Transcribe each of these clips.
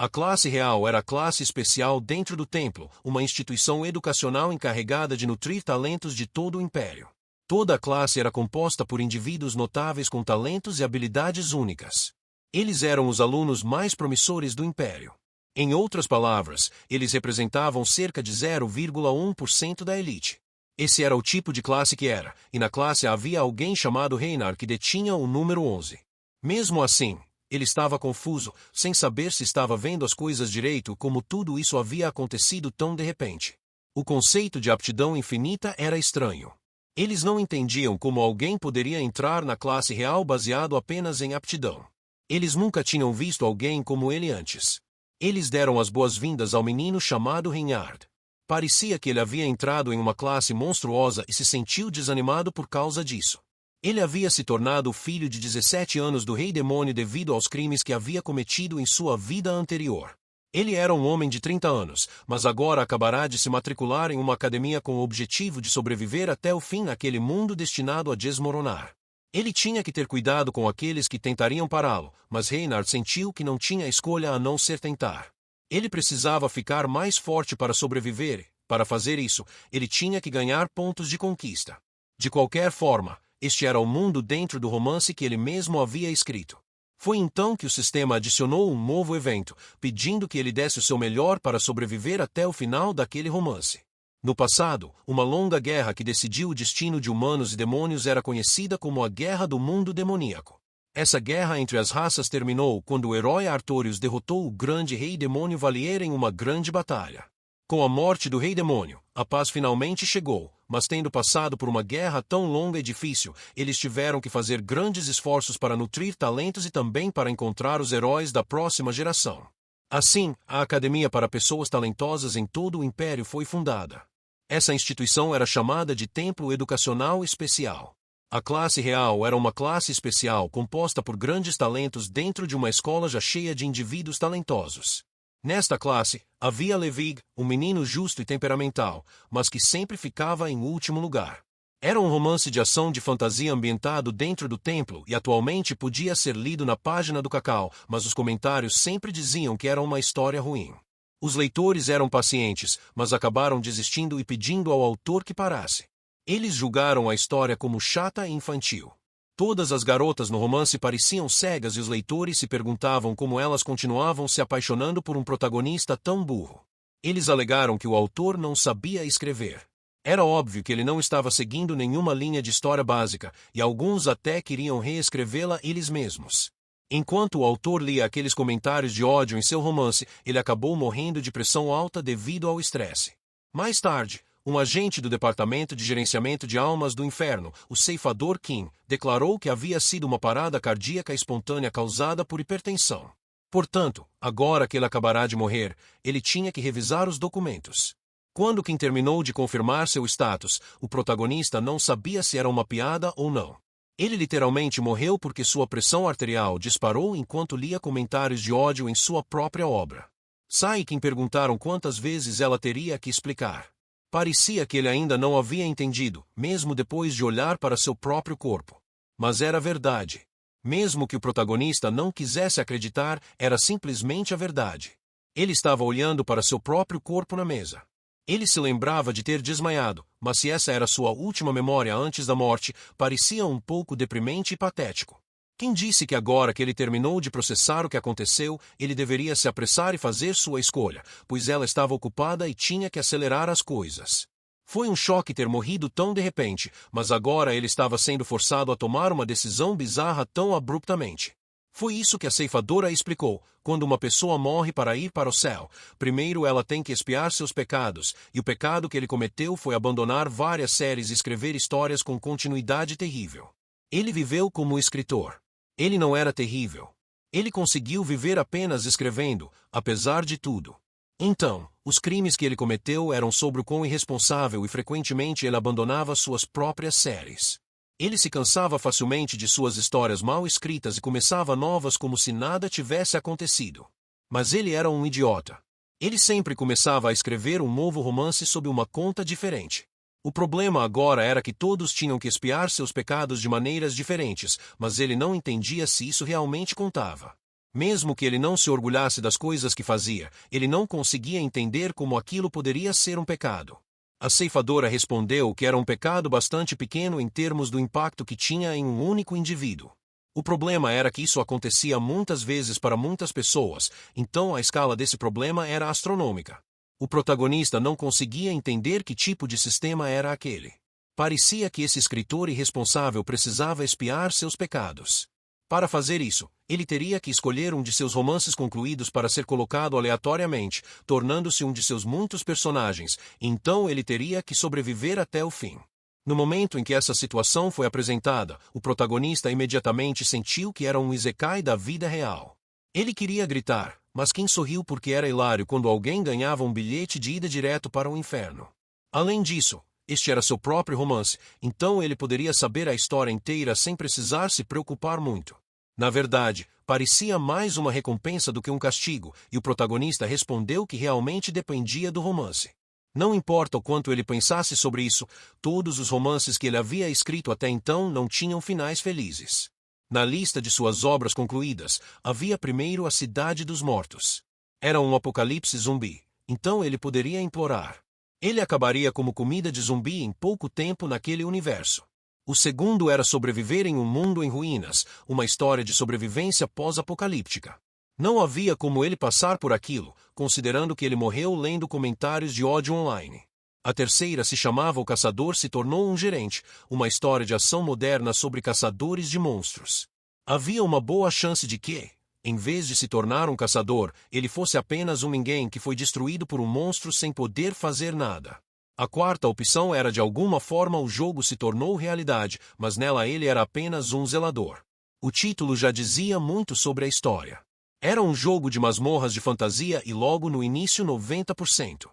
A classe real era a classe especial dentro do templo, uma instituição educacional encarregada de nutrir talentos de todo o império. Toda a classe era composta por indivíduos notáveis com talentos e habilidades únicas. Eles eram os alunos mais promissores do império. Em outras palavras, eles representavam cerca de 0,1% da elite. Esse era o tipo de classe que era, e na classe havia alguém chamado Reinar que detinha o número 11. Mesmo assim, ele estava confuso, sem saber se estava vendo as coisas direito, como tudo isso havia acontecido tão de repente. O conceito de aptidão infinita era estranho. Eles não entendiam como alguém poderia entrar na classe real baseado apenas em aptidão. Eles nunca tinham visto alguém como ele antes. Eles deram as boas-vindas ao menino chamado Reinhard. Parecia que ele havia entrado em uma classe monstruosa e se sentiu desanimado por causa disso. Ele havia se tornado o filho de 17 anos do rei demônio devido aos crimes que havia cometido em sua vida anterior. Ele era um homem de 30 anos, mas agora acabará de se matricular em uma academia com o objetivo de sobreviver até o fim naquele mundo destinado a desmoronar. Ele tinha que ter cuidado com aqueles que tentariam pará-lo, mas Reinhard sentiu que não tinha escolha a não ser tentar. Ele precisava ficar mais forte para sobreviver e, para fazer isso, ele tinha que ganhar pontos de conquista. De qualquer forma, este era o mundo dentro do romance que ele mesmo havia escrito. Foi então que o sistema adicionou um novo evento, pedindo que ele desse o seu melhor para sobreviver até o final daquele romance. No passado, uma longa guerra que decidiu o destino de humanos e demônios era conhecida como a Guerra do Mundo Demoníaco. Essa guerra entre as raças terminou quando o herói Artorius derrotou o grande rei demônio Valier em uma grande batalha. Com a morte do rei demônio, a paz finalmente chegou, mas tendo passado por uma guerra tão longa e difícil, eles tiveram que fazer grandes esforços para nutrir talentos e também para encontrar os heróis da próxima geração. Assim, a Academia para Pessoas Talentosas em todo o Império foi fundada. Essa instituição era chamada de Templo Educacional Especial. A classe real era uma classe especial composta por grandes talentos dentro de uma escola já cheia de indivíduos talentosos. Nesta classe, havia Levig, um menino justo e temperamental, mas que sempre ficava em último lugar. Era um romance de ação de fantasia ambientado dentro do templo e atualmente podia ser lido na página do Cacau, mas os comentários sempre diziam que era uma história ruim. Os leitores eram pacientes, mas acabaram desistindo e pedindo ao autor que parasse. Eles julgaram a história como chata e infantil. Todas as garotas no romance pareciam cegas e os leitores se perguntavam como elas continuavam se apaixonando por um protagonista tão burro. Eles alegaram que o autor não sabia escrever. Era óbvio que ele não estava seguindo nenhuma linha de história básica, e alguns até queriam reescrevê-la eles mesmos. Enquanto o autor lia aqueles comentários de ódio em seu romance, ele acabou morrendo de pressão alta devido ao estresse. Mais tarde, um agente do Departamento de Gerenciamento de Almas do Inferno, o ceifador Kim, declarou que havia sido uma parada cardíaca espontânea causada por hipertensão. Portanto, agora que ele acabará de morrer, ele tinha que revisar os documentos. Quando Kim terminou de confirmar seu status, o protagonista não sabia se era uma piada ou não. Ele literalmente morreu porque sua pressão arterial disparou enquanto lia comentários de ódio em sua própria obra. Sai e Kim perguntaram quantas vezes ela teria que explicar. Parecia que ele ainda não havia entendido, mesmo depois de olhar para seu próprio corpo. Mas era verdade. Mesmo que o protagonista não quisesse acreditar, era simplesmente a verdade. Ele estava olhando para seu próprio corpo na mesa. Ele se lembrava de ter desmaiado, mas se essa era sua última memória antes da morte, parecia um pouco deprimente e patético. Quem disse que agora que ele terminou de processar o que aconteceu, ele deveria se apressar e fazer sua escolha, pois ela estava ocupada e tinha que acelerar as coisas. Foi um choque ter morrido tão de repente, mas agora ele estava sendo forçado a tomar uma decisão bizarra tão abruptamente. Foi isso que a ceifadora explicou: quando uma pessoa morre para ir para o céu, primeiro ela tem que expiar seus pecados, e o pecado que ele cometeu foi abandonar várias séries e escrever histórias com continuidade terrível. Ele viveu como escritor. Ele não era terrível. Ele conseguiu viver apenas escrevendo, apesar de tudo. Então, os crimes que ele cometeu eram sobre o quão irresponsável e frequentemente ele abandonava suas próprias séries. Ele se cansava facilmente de suas histórias mal escritas e começava novas como se nada tivesse acontecido. Mas ele era um idiota. Ele sempre começava a escrever um novo romance sob uma conta diferente. O problema agora era que todos tinham que expiar seus pecados de maneiras diferentes, mas ele não entendia se isso realmente contava. Mesmo que ele não se orgulhasse das coisas que fazia, ele não conseguia entender como aquilo poderia ser um pecado. A ceifadora respondeu que era um pecado bastante pequeno em termos do impacto que tinha em um único indivíduo. O problema era que isso acontecia muitas vezes para muitas pessoas, então a escala desse problema era astronômica. O protagonista não conseguia entender que tipo de sistema era aquele. Parecia que esse escritor irresponsável precisava expiar seus pecados. Para fazer isso, ele teria que escolher um de seus romances concluídos para ser colocado aleatoriamente, tornando-se um de seus muitos personagens, então ele teria que sobreviver até o fim. No momento em que essa situação foi apresentada, o protagonista imediatamente sentiu que era um isekai da vida real. Ele queria gritar, mas Kim sorriu porque era hilário quando alguém ganhava um bilhete de ida direto para o inferno. Além disso, este era seu próprio romance, então ele poderia saber a história inteira sem precisar se preocupar muito. Na verdade, parecia mais uma recompensa do que um castigo, e o protagonista respondeu que realmente dependia do romance. Não importa o quanto ele pensasse sobre isso, todos os romances que ele havia escrito até então não tinham finais felizes. Na lista de suas obras concluídas, havia primeiro A Cidade dos Mortos. Era um apocalipse zumbi, então ele poderia implorar. Ele acabaria como comida de zumbi em pouco tempo naquele universo. O segundo era Sobreviver em um Mundo em Ruínas, uma história de sobrevivência pós-apocalíptica. Não havia como ele passar por aquilo, considerando que ele morreu lendo comentários de ódio online. A terceira se chamava O Caçador se tornou um gerente, uma história de ação moderna sobre caçadores de monstros. Havia uma boa chance de que, em vez de se tornar um caçador, ele fosse apenas um ninguém que foi destruído por um monstro sem poder fazer nada. A quarta opção era de alguma forma o jogo se tornou realidade, mas nela ele era apenas um zelador. O título já dizia muito sobre a história. Era um jogo de masmorras de fantasia e logo no início 90%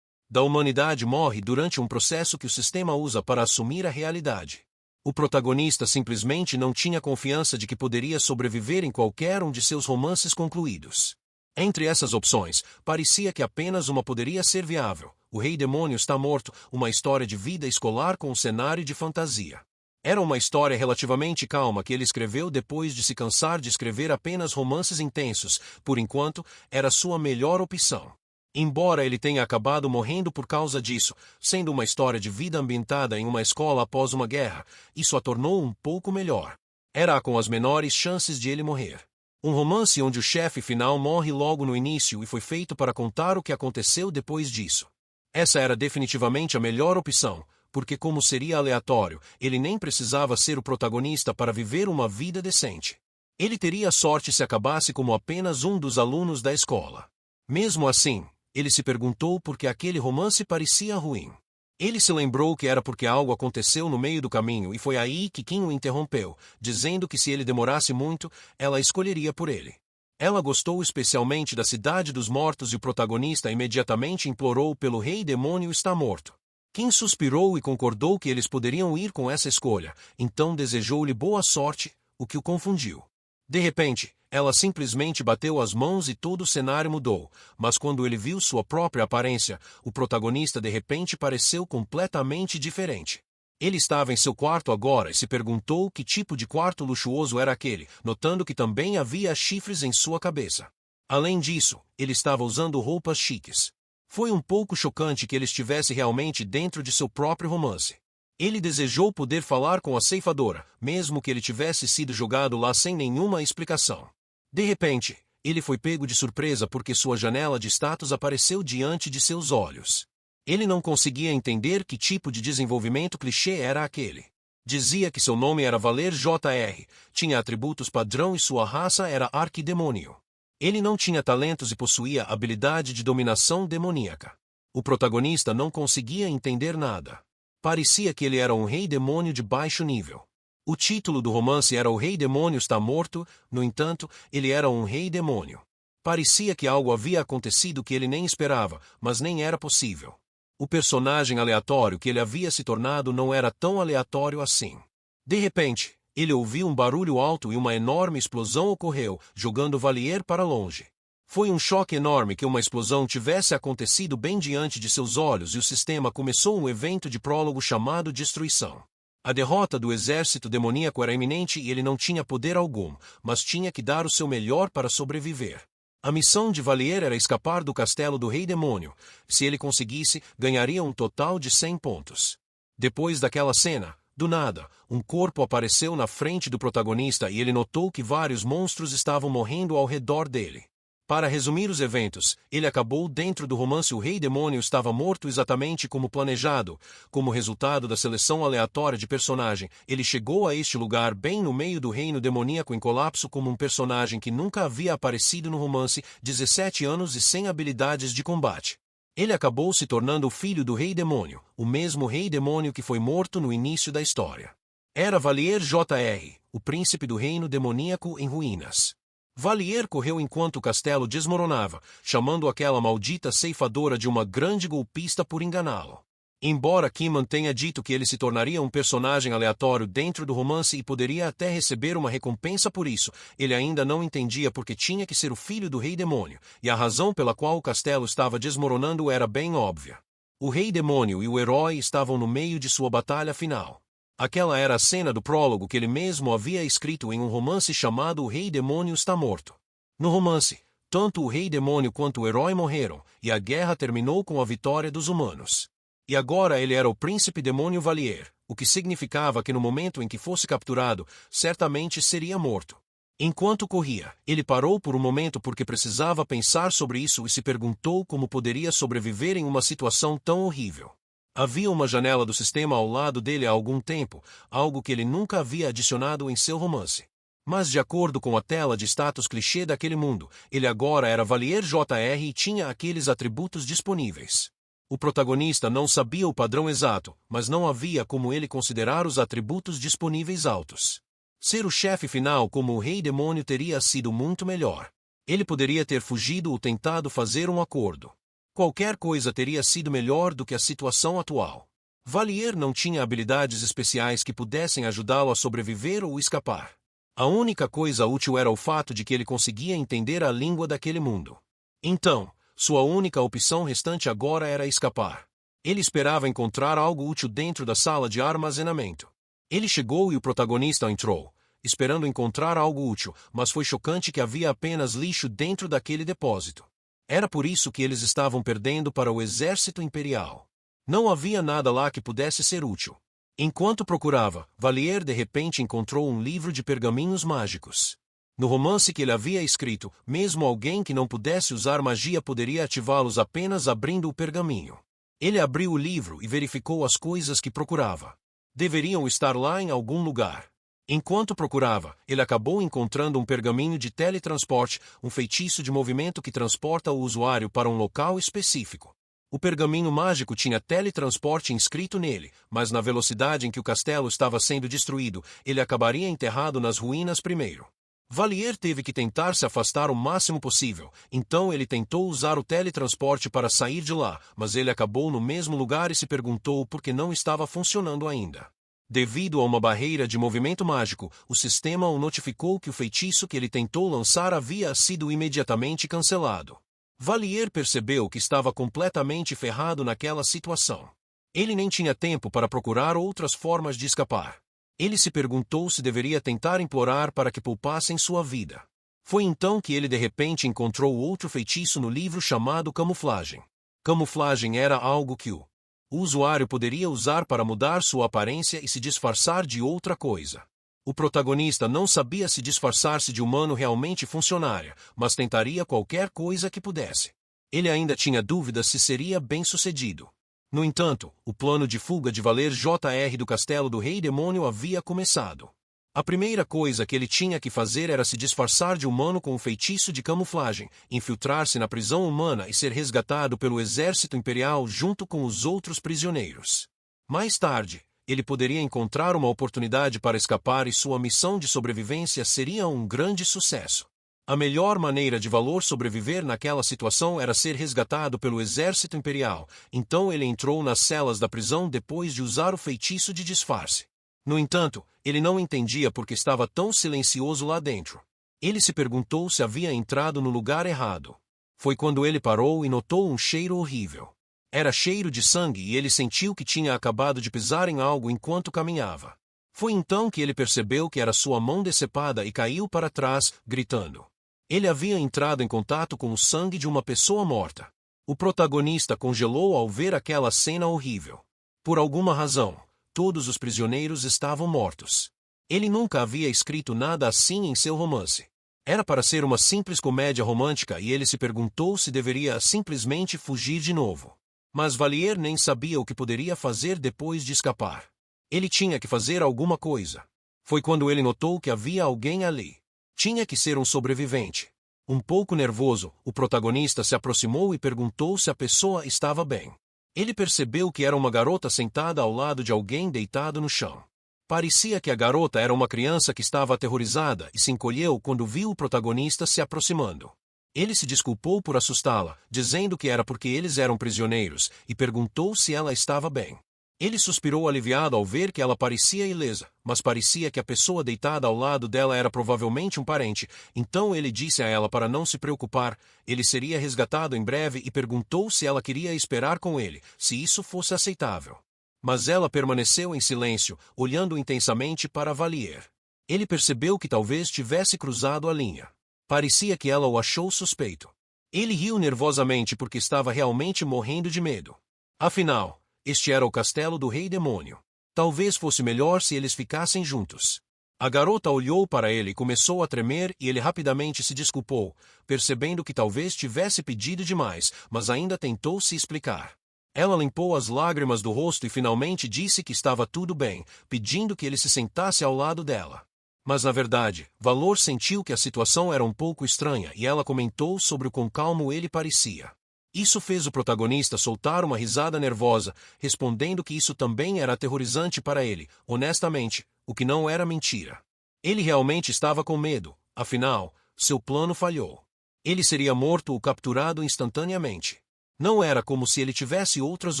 da humanidade morre durante um processo que o sistema usa para assumir a realidade. O protagonista simplesmente não tinha confiança de que poderia sobreviver em qualquer um de seus romances concluídos. Entre essas opções, parecia que apenas uma poderia ser viável. O Rei Demônio está morto, uma história de vida escolar com um cenário de fantasia. Era uma história relativamente calma que ele escreveu depois de se cansar de escrever apenas romances intensos, por enquanto, era sua melhor opção. Embora ele tenha acabado morrendo por causa disso, sendo uma história de vida ambientada em uma escola após uma guerra, isso a tornou um pouco melhor. Era com as menores chances de ele morrer. Um romance onde o chefe final morre logo no início e foi feito para contar o que aconteceu depois disso. Essa era definitivamente a melhor opção, porque como seria aleatório, ele nem precisava ser o protagonista para viver uma vida decente. Ele teria sorte se acabasse como apenas um dos alunos da escola. Mesmo assim, ele se perguntou por que aquele romance parecia ruim. Ele se lembrou que era porque algo aconteceu no meio do caminho e foi aí que Kim o interrompeu, dizendo que se ele demorasse muito, ela escolheria por ele. Ela gostou especialmente da Cidade dos Mortos e o protagonista imediatamente implorou pelo Rei Demônio está morto. Kim suspirou e concordou que eles poderiam ir com essa escolha, então desejou-lhe boa sorte, o que o confundiu. De repente, ela simplesmente bateu as mãos e todo o cenário mudou, mas quando ele viu sua própria aparência, o protagonista de repente pareceu completamente diferente. Ele estava em seu quarto agora e se perguntou que tipo de quarto luxuoso era aquele, notando que também havia chifres em sua cabeça. Além disso, ele estava usando roupas chiques. Foi um pouco chocante que ele estivesse realmente dentro de seu próprio romance. Ele desejou poder falar com a ceifadora, mesmo que ele tivesse sido jogado lá sem nenhuma explicação. De repente, ele foi pego de surpresa porque sua janela de status apareceu diante de seus olhos. Ele não conseguia entender que tipo de desenvolvimento clichê era aquele. Dizia que seu nome era Valer Jr., tinha atributos padrão e sua raça era arquidemônio. Ele não tinha talentos e possuía habilidade de dominação demoníaca. O protagonista não conseguia entender nada. Parecia que ele era um rei demônio de baixo nível. O título do romance era O Rei Demônio está morto, no entanto, ele era um rei demônio. Parecia que algo havia acontecido que ele nem esperava, mas nem era possível. O personagem aleatório que ele havia se tornado não era tão aleatório assim. De repente, ele ouviu um barulho alto e uma enorme explosão ocorreu, jogando Valier para longe. Foi um choque enorme que uma explosão tivesse acontecido bem diante de seus olhos e o sistema começou um evento de prólogo chamado Destruição. A derrota do exército demoníaco era iminente e ele não tinha poder algum, mas tinha que dar o seu melhor para sobreviver. A missão de Valier era escapar do castelo do Rei Demônio. Se ele conseguisse, ganharia um total de 100 pontos. Depois daquela cena, do nada, um corpo apareceu na frente do protagonista e ele notou que vários monstros estavam morrendo ao redor dele. Para resumir os eventos, ele acabou dentro do romance. O Rei Demônio estava morto exatamente como planejado. Como resultado da seleção aleatória de personagem, ele chegou a este lugar bem no meio do reino demoníaco em colapso como um personagem que nunca havia aparecido no romance, 17 anos e sem habilidades de combate. Ele acabou se tornando o filho do Rei Demônio, o mesmo Rei Demônio que foi morto no início da história. Era Valier Jr., o príncipe do reino demoníaco em ruínas. Valier correu enquanto o castelo desmoronava, chamando aquela maldita ceifadora de uma grande golpista por enganá-lo. Embora Kiman tenha dito que ele se tornaria um personagem aleatório dentro do romance e poderia até receber uma recompensa por isso, ele ainda não entendia porque tinha que ser o filho do Rei Demônio, e a razão pela qual o castelo estava desmoronando era bem óbvia. O Rei Demônio e o herói estavam no meio de sua batalha final. Aquela era a cena do prólogo que ele mesmo havia escrito em um romance chamado O Rei Demônio Está Morto. No romance, tanto o Rei Demônio quanto o herói morreram, e a guerra terminou com a vitória dos humanos. E agora ele era o príncipe demônio Valier, o que significava que no momento em que fosse capturado, certamente seria morto. Enquanto corria, ele parou por um momento porque precisava pensar sobre isso e se perguntou como poderia sobreviver em uma situação tão horrível. Havia uma janela do sistema ao lado dele há algum tempo, algo que ele nunca havia adicionado em seu romance. Mas de acordo com a tela de status clichê daquele mundo, ele agora era Valier Jr. e tinha aqueles atributos disponíveis. O protagonista não sabia o padrão exato, mas não havia como ele considerar os atributos disponíveis altos. Ser o chefe final como o Rei Demônio teria sido muito melhor. Ele poderia ter fugido ou tentado fazer um acordo. Qualquer coisa teria sido melhor do que a situação atual. Valier não tinha habilidades especiais que pudessem ajudá-lo a sobreviver ou escapar. A única coisa útil era o fato de que ele conseguia entender a língua daquele mundo. Então, sua única opção restante agora era escapar. Ele esperava encontrar algo útil dentro da sala de armazenamento. Ele chegou e o protagonista entrou, esperando encontrar algo útil, mas foi chocante que havia apenas lixo dentro daquele depósito. Era por isso que eles estavam perdendo para o exército imperial. Não havia nada lá que pudesse ser útil. Enquanto procurava, Valier de repente encontrou um livro de pergaminhos mágicos. No romance que ele havia escrito, mesmo alguém que não pudesse usar magia poderia ativá-los apenas abrindo o pergaminho. Ele abriu o livro e verificou as coisas que procurava. Deveriam estar lá em algum lugar. Enquanto procurava, ele acabou encontrando um pergaminho de teletransporte, um feitiço de movimento que transporta o usuário para um local específico. O pergaminho mágico tinha teletransporte inscrito nele, mas na velocidade em que o castelo estava sendo destruído, ele acabaria enterrado nas ruínas primeiro. Valier teve que tentar se afastar o máximo possível, então ele tentou usar o teletransporte para sair de lá, mas ele acabou no mesmo lugar e se perguntou por que não estava funcionando ainda. Devido a uma barreira de movimento mágico, o sistema o notificou que o feitiço que ele tentou lançar havia sido imediatamente cancelado. Valier percebeu que estava completamente ferrado naquela situação. Ele nem tinha tempo para procurar outras formas de escapar. Ele se perguntou se deveria tentar implorar para que poupassem sua vida. Foi então que ele de repente encontrou outro feitiço no livro chamado Camuflagem. Camuflagem era algo que o usuário poderia usar para mudar sua aparência e se disfarçar de outra coisa. O protagonista não sabia se disfarçar-se de humano realmente funcionaria, mas tentaria qualquer coisa que pudesse. Ele ainda tinha dúvidas se seria bem-sucedido. No entanto, o plano de fuga de Valier Jr. do castelo do Rei Demônio havia começado. A primeira coisa que ele tinha que fazer era se disfarçar de humano com um feitiço de camuflagem, infiltrar-se na prisão humana e ser resgatado pelo exército imperial junto com os outros prisioneiros. Mais tarde, ele poderia encontrar uma oportunidade para escapar e sua missão de sobrevivência seria um grande sucesso. A melhor maneira de Valier sobreviver naquela situação era ser resgatado pelo exército imperial, então ele entrou nas celas da prisão depois de usar o feitiço de disfarce. No entanto, ele não entendia por que estava tão silencioso lá dentro. Ele se perguntou se havia entrado no lugar errado. Foi quando ele parou e notou um cheiro horrível. Era cheiro de sangue e ele sentiu que tinha acabado de pisar em algo enquanto caminhava. Foi então que ele percebeu que era sua mão decepada e caiu para trás, gritando. Ele havia entrado em contato com o sangue de uma pessoa morta. O protagonista congelou ao ver aquela cena horrível. Por alguma razão, todos os prisioneiros estavam mortos. Ele nunca havia escrito nada assim em seu romance. Era para ser uma simples comédia romântica e ele se perguntou se deveria simplesmente fugir de novo. Mas Valier nem sabia o que poderia fazer depois de escapar. Ele tinha que fazer alguma coisa. Foi quando ele notou que havia alguém ali. Tinha que ser um sobrevivente. Um pouco nervoso, o protagonista se aproximou e perguntou se a pessoa estava bem. Ele percebeu que era uma garota sentada ao lado de alguém deitado no chão. Parecia que a garota era uma criança que estava aterrorizada e se encolheu quando viu o protagonista se aproximando. Ele se desculpou por assustá-la, dizendo que era porque eles eram prisioneiros, e perguntou se ela estava bem. Ele suspirou aliviado ao ver que ela parecia ilesa, mas parecia que a pessoa deitada ao lado dela era provavelmente um parente, então ele disse a ela para não se preocupar, ele seria resgatado em breve e perguntou se ela queria esperar com ele, se isso fosse aceitável. Mas ela permaneceu em silêncio, olhando intensamente para Valier. Ele percebeu que talvez tivesse cruzado a linha. Parecia que ela o achou suspeito. Ele riu nervosamente porque estava realmente morrendo de medo. Afinal, este era o castelo do Rei Demônio. Talvez fosse melhor se eles ficassem juntos. A garota olhou para ele e começou a tremer e ele rapidamente se desculpou, percebendo que talvez tivesse pedido demais, mas ainda tentou se explicar. Ela limpou as lágrimas do rosto e finalmente disse que estava tudo bem, pedindo que ele se sentasse ao lado dela. Mas na verdade, Valor sentiu que a situação era um pouco estranha e ela comentou sobre o quão calmo ele parecia. Isso fez o protagonista soltar uma risada nervosa, respondendo que isso também era aterrorizante para ele, honestamente, o que não era mentira. Ele realmente estava com medo, afinal, seu plano falhou. Ele seria morto ou capturado instantaneamente. Não era como se ele tivesse outras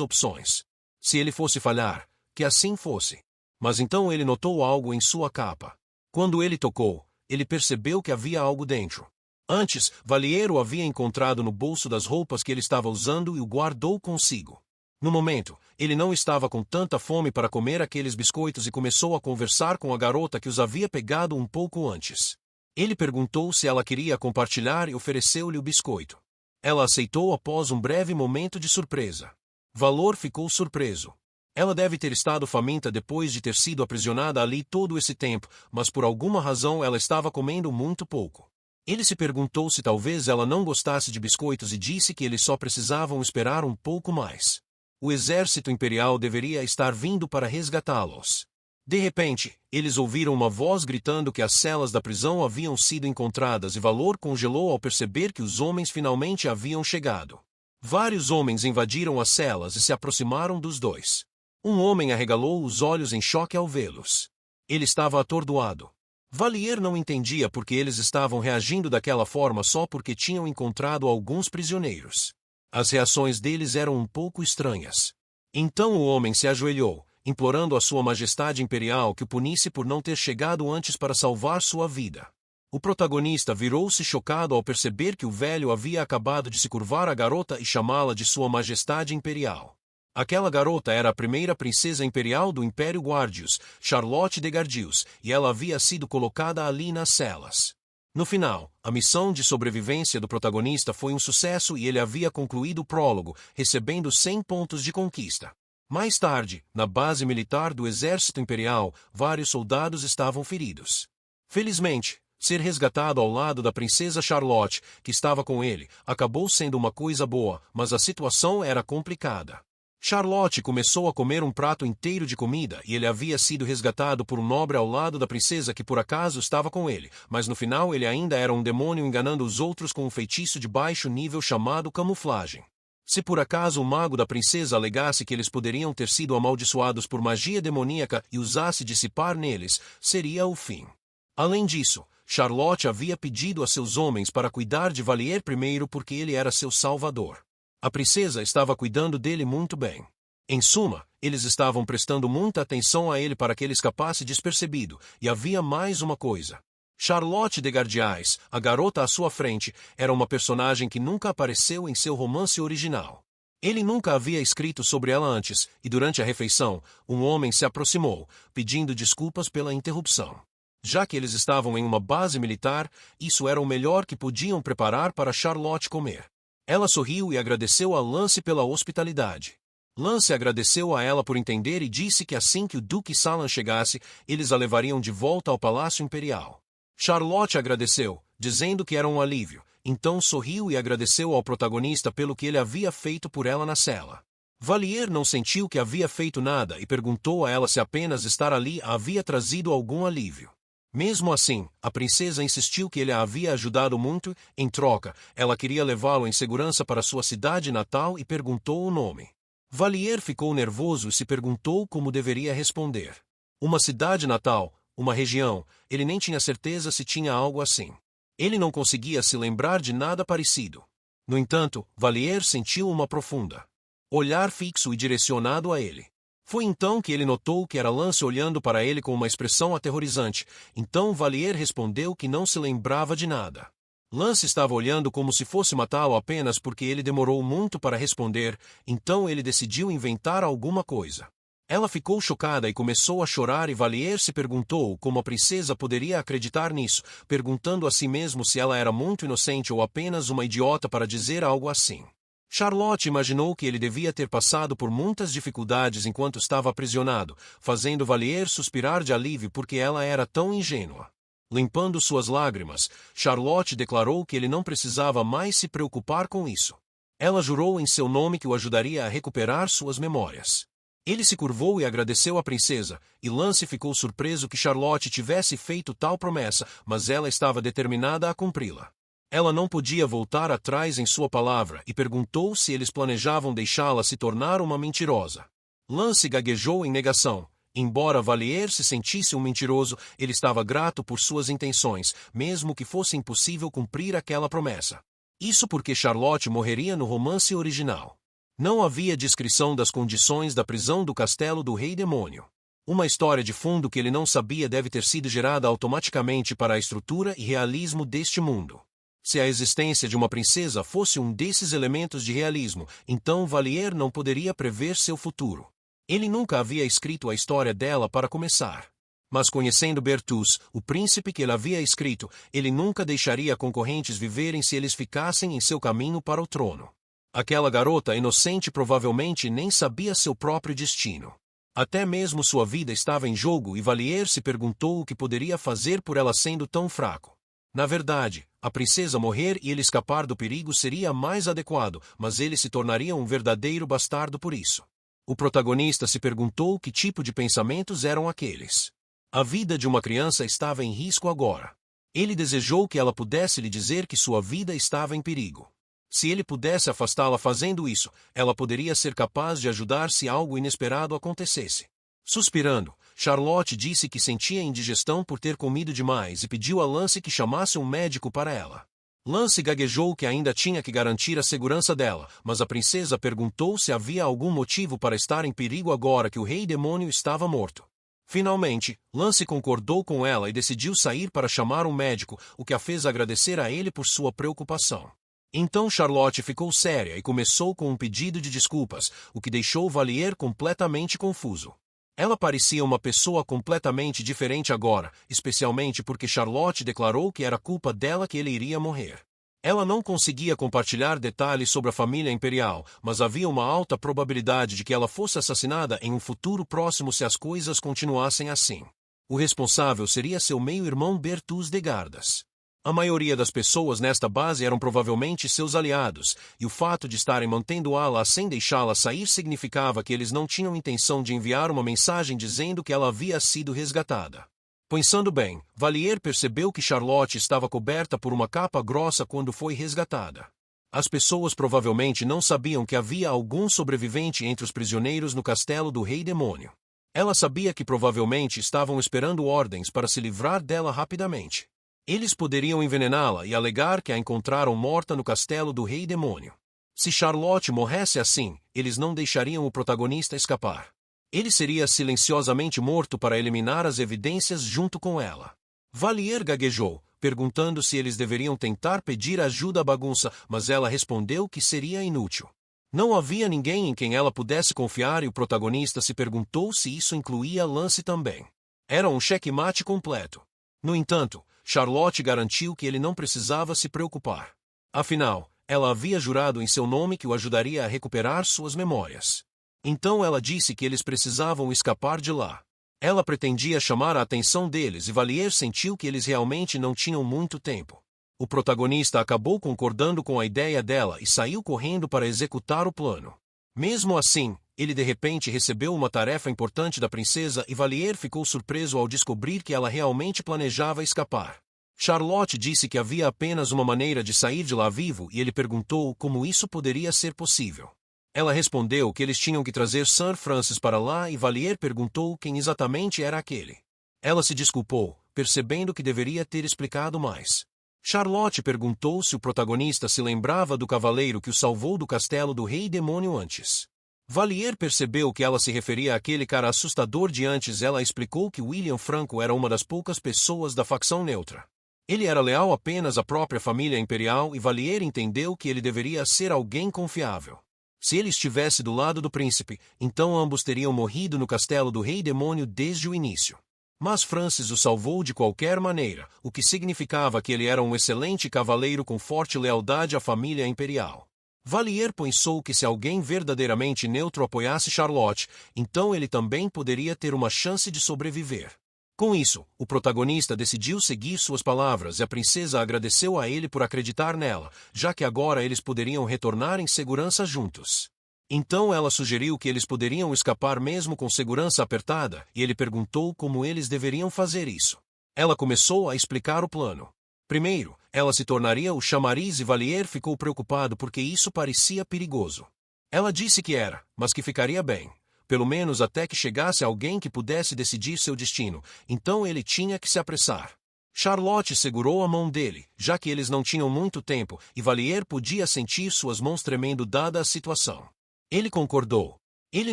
opções. Se ele fosse falhar, que assim fosse. Mas então ele notou algo em sua capa. Quando ele tocou, ele percebeu que havia algo dentro. Antes, Valier o havia encontrado no bolso das roupas que ele estava usando e o guardou consigo. No momento, ele não estava com tanta fome para comer aqueles biscoitos e começou a conversar com a garota que os havia pegado um pouco antes. Ele perguntou se ela queria compartilhar e ofereceu-lhe o biscoito. Ela aceitou após um breve momento de surpresa. Valor ficou surpreso. Ela deve ter estado faminta depois de ter sido aprisionada ali todo esse tempo, mas por alguma razão ela estava comendo muito pouco. Ele se perguntou se talvez ela não gostasse de biscoitos e disse que eles só precisavam esperar um pouco mais. O exército imperial deveria estar vindo para resgatá-los. De repente, eles ouviram uma voz gritando que as celas da prisão haviam sido encontradas e Valor congelou ao perceber que os homens finalmente haviam chegado. Vários homens invadiram as celas e se aproximaram dos dois. Um homem arregalou os olhos em choque ao vê-los. Ele estava atordoado. Valier não entendia por que eles estavam reagindo daquela forma só porque tinham encontrado alguns prisioneiros. As reações deles eram um pouco estranhas. Então o homem se ajoelhou, implorando a Sua Majestade Imperial que o punisse por não ter chegado antes para salvar sua vida. O protagonista virou-se chocado ao perceber que o velho havia acabado de se curvar à garota e chamá-la de Sua Majestade Imperial. Aquela garota era a primeira princesa imperial do Império Guardius, Charlotte de Gardius, e ela havia sido colocada ali nas celas. No final, a missão de sobrevivência do protagonista foi um sucesso e ele havia concluído o prólogo, recebendo 100 pontos de conquista. Mais tarde, na base militar do Exército Imperial, vários soldados estavam feridos. Felizmente, ser resgatado ao lado da princesa Charlotte, que estava com ele, acabou sendo uma coisa boa, mas a situação era complicada. Charlotte começou a comer um prato inteiro de comida e ele havia sido resgatado por um nobre ao lado da princesa que por acaso estava com ele, mas no final ele ainda era um demônio enganando os outros com um feitiço de baixo nível chamado camuflagem. Se por acaso o mago da princesa alegasse que eles poderiam ter sido amaldiçoados por magia demoníaca e usasse dissipar neles, seria o fim. Além disso, Charlotte havia pedido a seus homens para cuidar de Valier primeiro porque ele era seu salvador. A princesa estava cuidando dele muito bem. Em suma, eles estavam prestando muita atenção a ele para que ele escapasse despercebido, e havia mais uma coisa. Charlotte de Gardiais, a garota à sua frente, era uma personagem que nunca apareceu em seu romance original. Ele nunca havia escrito sobre ela antes, e durante a refeição, um homem se aproximou, pedindo desculpas pela interrupção. Já que eles estavam em uma base militar, isso era o melhor que podiam preparar para Charlotte comer. Ela sorriu e agradeceu a Lance pela hospitalidade. Lance agradeceu a ela por entender e disse que assim que o Duque Salan chegasse, eles a levariam de volta ao Palácio Imperial. Charlotte agradeceu, dizendo que era um alívio, então sorriu e agradeceu ao protagonista pelo que ele havia feito por ela na cela. Valier não sentiu que havia feito nada e perguntou a ela se apenas estar ali a havia trazido algum alívio. Mesmo assim, a princesa insistiu que ele a havia ajudado muito. Em troca, ela queria levá-lo em segurança para sua cidade natal e perguntou o nome. Valier ficou nervoso e se perguntou como deveria responder. Uma cidade natal, uma região, ele nem tinha certeza se tinha algo assim. Ele não conseguia se lembrar de nada parecido. No entanto, Valier sentiu uma profunda olhar fixo e direcionado a ele. Foi então que ele notou que era Lance olhando para ele com uma expressão aterrorizante. Então Valier respondeu que não se lembrava de nada. Lance estava olhando como se fosse matá-lo apenas porque ele demorou muito para responder, então ele decidiu inventar alguma coisa. Ela ficou chocada e começou a chorar e Valier se perguntou como a princesa poderia acreditar nisso, perguntando a si mesmo se ela era muito inocente ou apenas uma idiota para dizer algo assim. Charlotte imaginou que ele devia ter passado por muitas dificuldades enquanto estava aprisionado, fazendo Valier suspirar de alívio porque ela era tão ingênua. Limpando suas lágrimas, Charlotte declarou que ele não precisava mais se preocupar com isso. Ela jurou em seu nome que o ajudaria a recuperar suas memórias. Ele se curvou e agradeceu à princesa, e Lance ficou surpreso que Charlotte tivesse feito tal promessa, mas ela estava determinada a cumpri-la. Ela não podia voltar atrás em sua palavra e perguntou se eles planejavam deixá-la se tornar uma mentirosa. Lance gaguejou em negação. Embora Valier se sentisse um mentiroso, ele estava grato por suas intenções, mesmo que fosse impossível cumprir aquela promessa. Isso porque Charlotte morreria no romance original. Não havia descrição das condições da prisão do castelo do Rei Demônio. Uma história de fundo que ele não sabia deve ter sido gerada automaticamente para a estrutura e realismo deste mundo. Se a existência de uma princesa fosse um desses elementos de realismo, então Valier não poderia prever seu futuro. Ele nunca havia escrito a história dela para começar. Mas conhecendo Bertus, o príncipe que ele havia escrito, ele nunca deixaria concorrentes viverem se eles ficassem em seu caminho para o trono. Aquela garota inocente provavelmente nem sabia seu próprio destino. Até mesmo sua vida estava em jogo e Valier se perguntou o que poderia fazer por ela sendo tão fraco. Na verdade, a princesa morrer e ele escapar do perigo seria mais adequado, mas ele se tornaria um verdadeiro bastardo por isso. O protagonista se perguntou que tipo de pensamentos eram aqueles. A vida de uma criança estava em risco agora. Ele desejou que ela pudesse lhe dizer que sua vida estava em perigo. Se ele pudesse afastá-la fazendo isso, ela poderia ser capaz de ajudar se algo inesperado acontecesse. Suspirando, Charlotte disse que sentia indigestão por ter comido demais e pediu a Lance que chamasse um médico para ela. Lance gaguejou que ainda tinha que garantir a segurança dela, mas a princesa perguntou se havia algum motivo para estar em perigo agora que o Rei Demônio estava morto. Finalmente, Lance concordou com ela e decidiu sair para chamar um médico, o que a fez agradecer a ele por sua preocupação. Então Charlotte ficou séria e começou com um pedido de desculpas, o que deixou Valier completamente confuso. Ela parecia uma pessoa completamente diferente agora, especialmente porque Charlotte declarou que era culpa dela que ele iria morrer. Ela não conseguia compartilhar detalhes sobre a família imperial, mas havia uma alta probabilidade de que ela fosse assassinada em um futuro próximo se as coisas continuassem assim. O responsável seria seu meio-irmão Bertus de Gardas. A maioria das pessoas nesta base eram provavelmente seus aliados, e o fato de estarem mantendo-a lá sem deixá-la sair significava que eles não tinham intenção de enviar uma mensagem dizendo que ela havia sido resgatada. Pensando bem, Valier percebeu que Charlotte estava coberta por uma capa grossa quando foi resgatada. As pessoas provavelmente não sabiam que havia algum sobrevivente entre os prisioneiros no castelo do Rei Demônio. Ela sabia que provavelmente estavam esperando ordens para se livrar dela rapidamente. Eles poderiam envenená-la e alegar que a encontraram morta no castelo do Rei Demônio. Se Charlotte morresse assim, eles não deixariam o protagonista escapar. Ele seria silenciosamente morto para eliminar as evidências junto com ela. Valier gaguejou, perguntando se eles deveriam tentar pedir ajuda à bagunça, mas ela respondeu que seria inútil. Não havia ninguém em quem ela pudesse confiar e o protagonista se perguntou se isso incluía Lance também. Era um checkmate completo. No entanto, Charlotte garantiu que ele não precisava se preocupar. Afinal, ela havia jurado em seu nome que o ajudaria a recuperar suas memórias. Então ela disse que eles precisavam escapar de lá. Ela pretendia chamar a atenção deles e Valier sentiu que eles realmente não tinham muito tempo. O protagonista acabou concordando com a ideia dela e saiu correndo para executar o plano. Mesmo assim, ele de repente recebeu uma tarefa importante da princesa e Valier ficou surpreso ao descobrir que ela realmente planejava escapar. Charlotte disse que havia apenas uma maneira de sair de lá vivo e ele perguntou como isso poderia ser possível. Ela respondeu que eles tinham que trazer Sir Francis para lá e Valier perguntou quem exatamente era aquele. Ela se desculpou, percebendo que deveria ter explicado mais. Charlotte perguntou se o protagonista se lembrava do cavaleiro que o salvou do castelo do Rei Demônio antes. Valier percebeu que ela se referia àquele cara assustador de antes. Ela explicou que William Franco era uma das poucas pessoas da facção neutra. Ele era leal apenas à própria família imperial e Valier entendeu que ele deveria ser alguém confiável. Se ele estivesse do lado do príncipe, então ambos teriam morrido no castelo do Rei Demônio desde o início. Mas Francis o salvou de qualquer maneira, o que significava que ele era um excelente cavaleiro com forte lealdade à família imperial. Valier pensou que se alguém verdadeiramente neutro apoiasse Charlotte, então ele também poderia ter uma chance de sobreviver. Com isso, o protagonista decidiu seguir suas palavras e a princesa agradeceu a ele por acreditar nela, já que agora eles poderiam retornar em segurança juntos. Então ela sugeriu que eles poderiam escapar mesmo com segurança apertada, e ele perguntou como eles deveriam fazer isso. Ela começou a explicar o plano. Primeiro, ela se tornaria o chamariz e Valier ficou preocupado porque isso parecia perigoso. Ela disse que era, mas que ficaria bem, pelo menos até que chegasse alguém que pudesse decidir seu destino, então ele tinha que se apressar. Charlotte segurou a mão dele, já que eles não tinham muito tempo, e Valier podia sentir suas mãos tremendo dada a situação. Ele concordou. Ele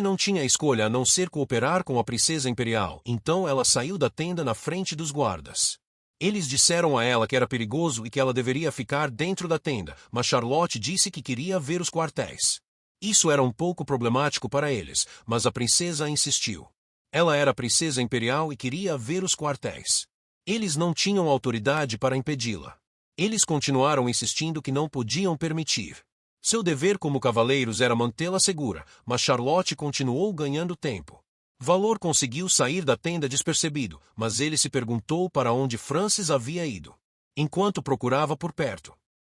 não tinha escolha a não ser cooperar com a princesa imperial, então ela saiu da tenda na frente dos guardas. Eles disseram a ela que era perigoso e que ela deveria ficar dentro da tenda, mas Charlotte disse que queria ver os quartéis. Isso era um pouco problemático para eles, mas a princesa insistiu. Ela era a princesa imperial e queria ver os quartéis. Eles não tinham autoridade para impedi-la. Eles continuaram insistindo que não podiam permitir. Seu dever como cavaleiros era mantê-la segura, mas Charlotte continuou ganhando tempo. Valor conseguiu sair da tenda despercebido, mas ele se perguntou para onde Francis havia ido. Enquanto procurava por perto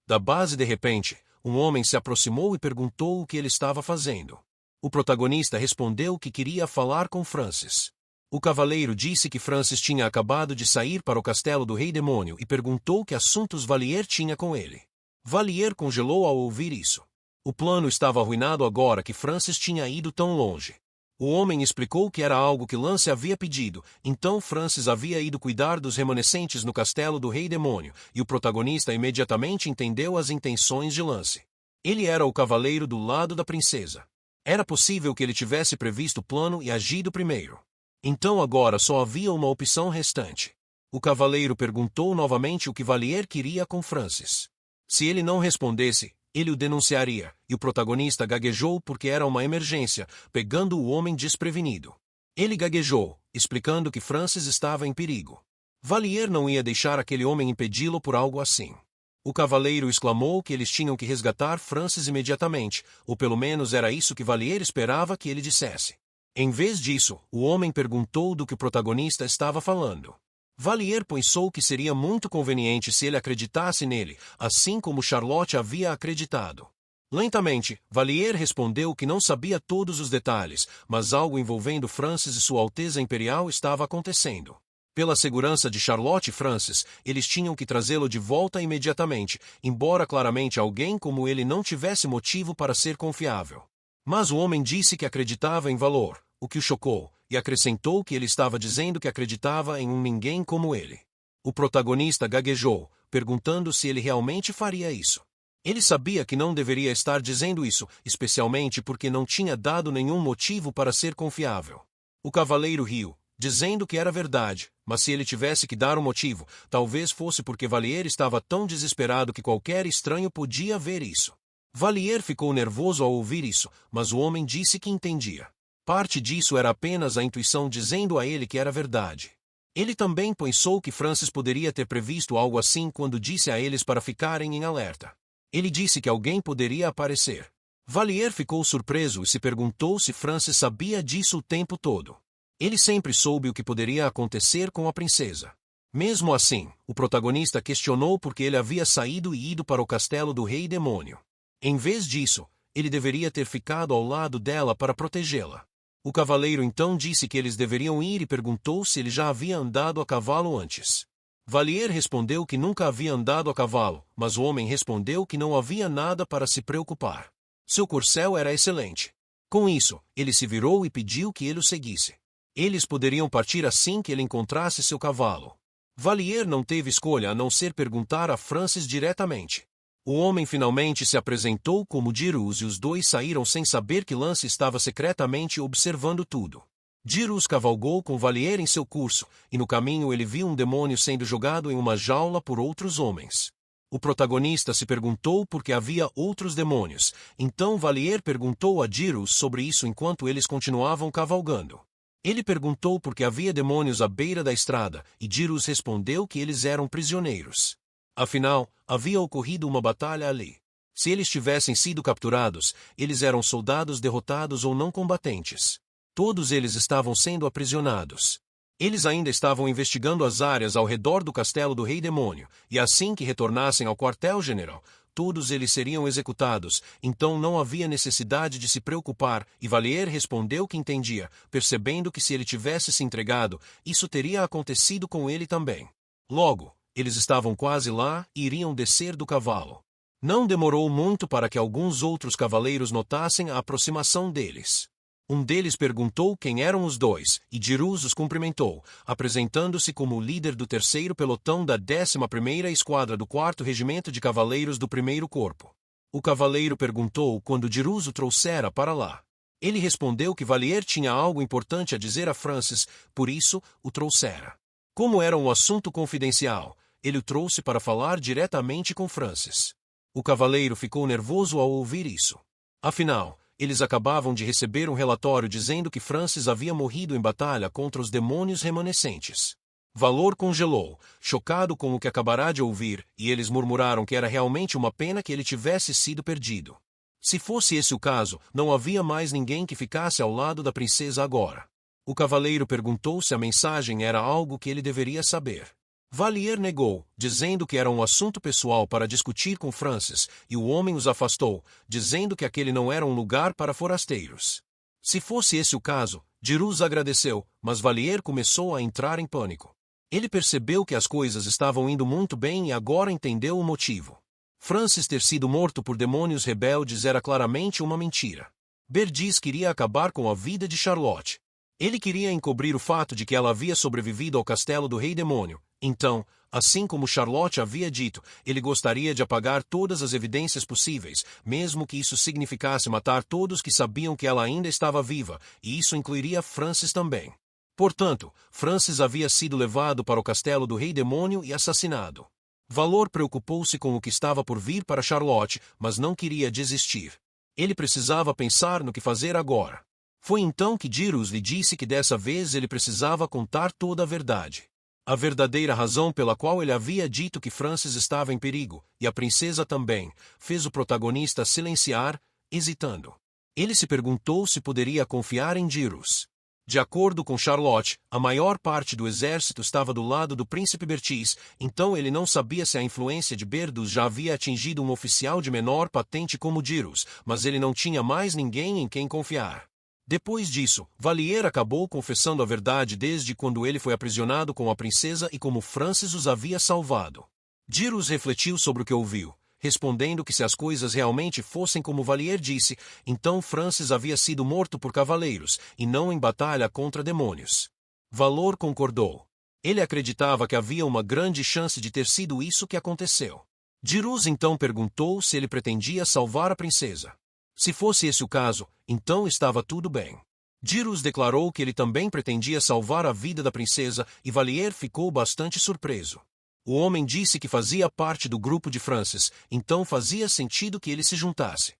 da base, de repente, um homem se aproximou e perguntou o que ele estava fazendo. O protagonista respondeu que queria falar com Francis. O cavaleiro disse que Francis tinha acabado de sair para o castelo do Rei Demônio e perguntou que assuntos Valier tinha com ele. Valier congelou ao ouvir isso. O plano estava arruinado agora que Francis tinha ido tão longe. O homem explicou que era algo que Lance havia pedido, então Francis havia ido cuidar dos remanescentes no castelo do Rei Demônio, e o protagonista imediatamente entendeu as intenções de Lance. Ele era o cavaleiro do lado da princesa. Era possível que ele tivesse previsto o plano e agido primeiro. Então agora só havia uma opção restante. O cavaleiro perguntou novamente o que Valier queria com Francis. Se ele não respondesse, ele o denunciaria, e o protagonista gaguejou porque era uma emergência, pegando o homem desprevenido. Ele gaguejou, explicando que Francis estava em perigo. Valier não ia deixar aquele homem impedi-lo por algo assim. O cavaleiro exclamou que eles tinham que resgatar Francis imediatamente, ou pelo menos era isso que Valier esperava que ele dissesse. Em vez disso, o homem perguntou do que o protagonista estava falando. Valier pensou que seria muito conveniente se ele acreditasse nele, assim como Charlotte havia acreditado. Lentamente, Valier respondeu que não sabia todos os detalhes, mas algo envolvendo Francis e Sua Alteza Imperial estava acontecendo. Pela segurança de Charlotte e Francis, eles tinham que trazê-lo de volta imediatamente, embora claramente alguém como ele não tivesse motivo para ser confiável. Mas o homem disse que acreditava em Valor, o que o chocou, e acrescentou que ele estava dizendo que acreditava em um ninguém como ele. O protagonista gaguejou, perguntando se ele realmente faria isso. Ele sabia que não deveria estar dizendo isso, especialmente porque não tinha dado nenhum motivo para ser confiável. O cavaleiro riu, dizendo que era verdade, mas se ele tivesse que dar um motivo, talvez fosse porque Valier estava tão desesperado que qualquer estranho podia ver isso. Valier ficou nervoso ao ouvir isso, mas o homem disse que entendia. Parte disso era apenas a intuição dizendo a ele que era verdade. Ele também pensou que Francis poderia ter previsto algo assim quando disse a eles para ficarem em alerta. Ele disse que alguém poderia aparecer. Valier ficou surpreso e se perguntou se Francis sabia disso o tempo todo. Ele sempre soube o que poderia acontecer com a princesa. Mesmo assim, o protagonista questionou por que ele havia saído e ido para o castelo do Rei Demônio. Em vez disso, ele deveria ter ficado ao lado dela para protegê-la. O cavaleiro então disse que eles deveriam ir e perguntou se ele já havia andado a cavalo antes. Valier respondeu que nunca havia andado a cavalo, mas o homem respondeu que não havia nada para se preocupar. Seu corcel era excelente. Com isso, ele se virou e pediu que ele o seguisse. Eles poderiam partir assim que ele encontrasse seu cavalo. Valier não teve escolha a não ser perguntar a Francis diretamente. O homem finalmente se apresentou como Dirus e os dois saíram sem saber que Lance estava secretamente observando tudo. Dirus cavalgou com Valier em seu curso, e no caminho ele viu um demônio sendo jogado em uma jaula por outros homens. O protagonista se perguntou por que havia outros demônios, então Valier perguntou a Dirus sobre isso enquanto eles continuavam cavalgando. Ele perguntou por que havia demônios à beira da estrada, e Dirus respondeu que eles eram prisioneiros. Afinal, havia ocorrido uma batalha ali. Se eles tivessem sido capturados, eles eram soldados derrotados ou não combatentes. Todos eles estavam sendo aprisionados. Eles ainda estavam investigando as áreas ao redor do castelo do Rei Demônio, e assim que retornassem ao quartel-general, todos eles seriam executados, então não havia necessidade de se preocupar, e Valier respondeu que entendia, percebendo que se ele tivesse se entregado, isso teria acontecido com ele também. Logo, eles estavam quase lá e iriam descer do cavalo. Não demorou muito para que alguns outros cavaleiros notassem a aproximação deles. Um deles perguntou quem eram os dois, e Dirus os cumprimentou, apresentando-se como o líder do 3º pelotão da 11ª Esquadra do 4º Regimento de Cavaleiros do 1º Corpo. O cavaleiro perguntou quando Dirus o trouxera para lá. Ele respondeu que Valier tinha algo importante a dizer a Francis, por isso o trouxera. Como era um assunto confidencial, ele o trouxe para falar diretamente com Francis. O cavaleiro ficou nervoso ao ouvir isso. Afinal, eles acabavam de receber um relatório dizendo que Francis havia morrido em batalha contra os demônios remanescentes. Valor congelou, chocado com o que acabará de ouvir, e eles murmuraram que era realmente uma pena que ele tivesse sido perdido. Se fosse esse o caso, não havia mais ninguém que ficasse ao lado da princesa agora. O cavaleiro perguntou se a mensagem era algo que ele deveria saber. Valier negou, dizendo que era um assunto pessoal para discutir com Francis, e o homem os afastou, dizendo que aquele não era um lugar para forasteiros. Se fosse esse o caso, Dirus agradeceu, mas Valier começou a entrar em pânico. Ele percebeu que as coisas estavam indo muito bem e agora entendeu o motivo. Francis ter sido morto por demônios rebeldes era claramente uma mentira. Berdis queria acabar com a vida de Charlotte. Ele queria encobrir o fato de que ela havia sobrevivido ao castelo do Rei Demônio. Então, assim como Charlotte havia dito, ele gostaria de apagar todas as evidências possíveis, mesmo que isso significasse matar todos que sabiam que ela ainda estava viva, e isso incluiria Francis também. Portanto, Francis havia sido levado para o castelo do Rei Demônio e assassinado. Valor preocupou-se com o que estava por vir para Charlotte, mas não queria desistir. Ele precisava pensar no que fazer agora. Foi então que Dirus lhe disse que dessa vez ele precisava contar toda a verdade. A verdadeira razão pela qual ele havia dito que Francis estava em perigo, e a princesa também, fez o protagonista silenciar, hesitando. Ele se perguntou se poderia confiar em Dirus. De acordo com Charlotte, a maior parte do exército estava do lado do príncipe Bertis, então ele não sabia se a influência de Berdus já havia atingido um oficial de menor patente como Dirus, mas ele não tinha mais ninguém em quem confiar. Depois disso, Valier acabou confessando a verdade desde quando ele foi aprisionado com a princesa e como Francis os havia salvado. Dirus refletiu sobre o que ouviu, respondendo que se as coisas realmente fossem como Valier disse, então Francis havia sido morto por cavaleiros, e não em batalha contra demônios. Valor concordou. Ele acreditava que havia uma grande chance de ter sido isso que aconteceu. Dirus então perguntou se ele pretendia salvar a princesa. Se fosse esse o caso, então estava tudo bem. Dirus declarou que ele também pretendia salvar a vida da princesa e Valier ficou bastante surpreso. O homem disse que fazia parte do grupo de Francis, então fazia sentido que ele se juntasse.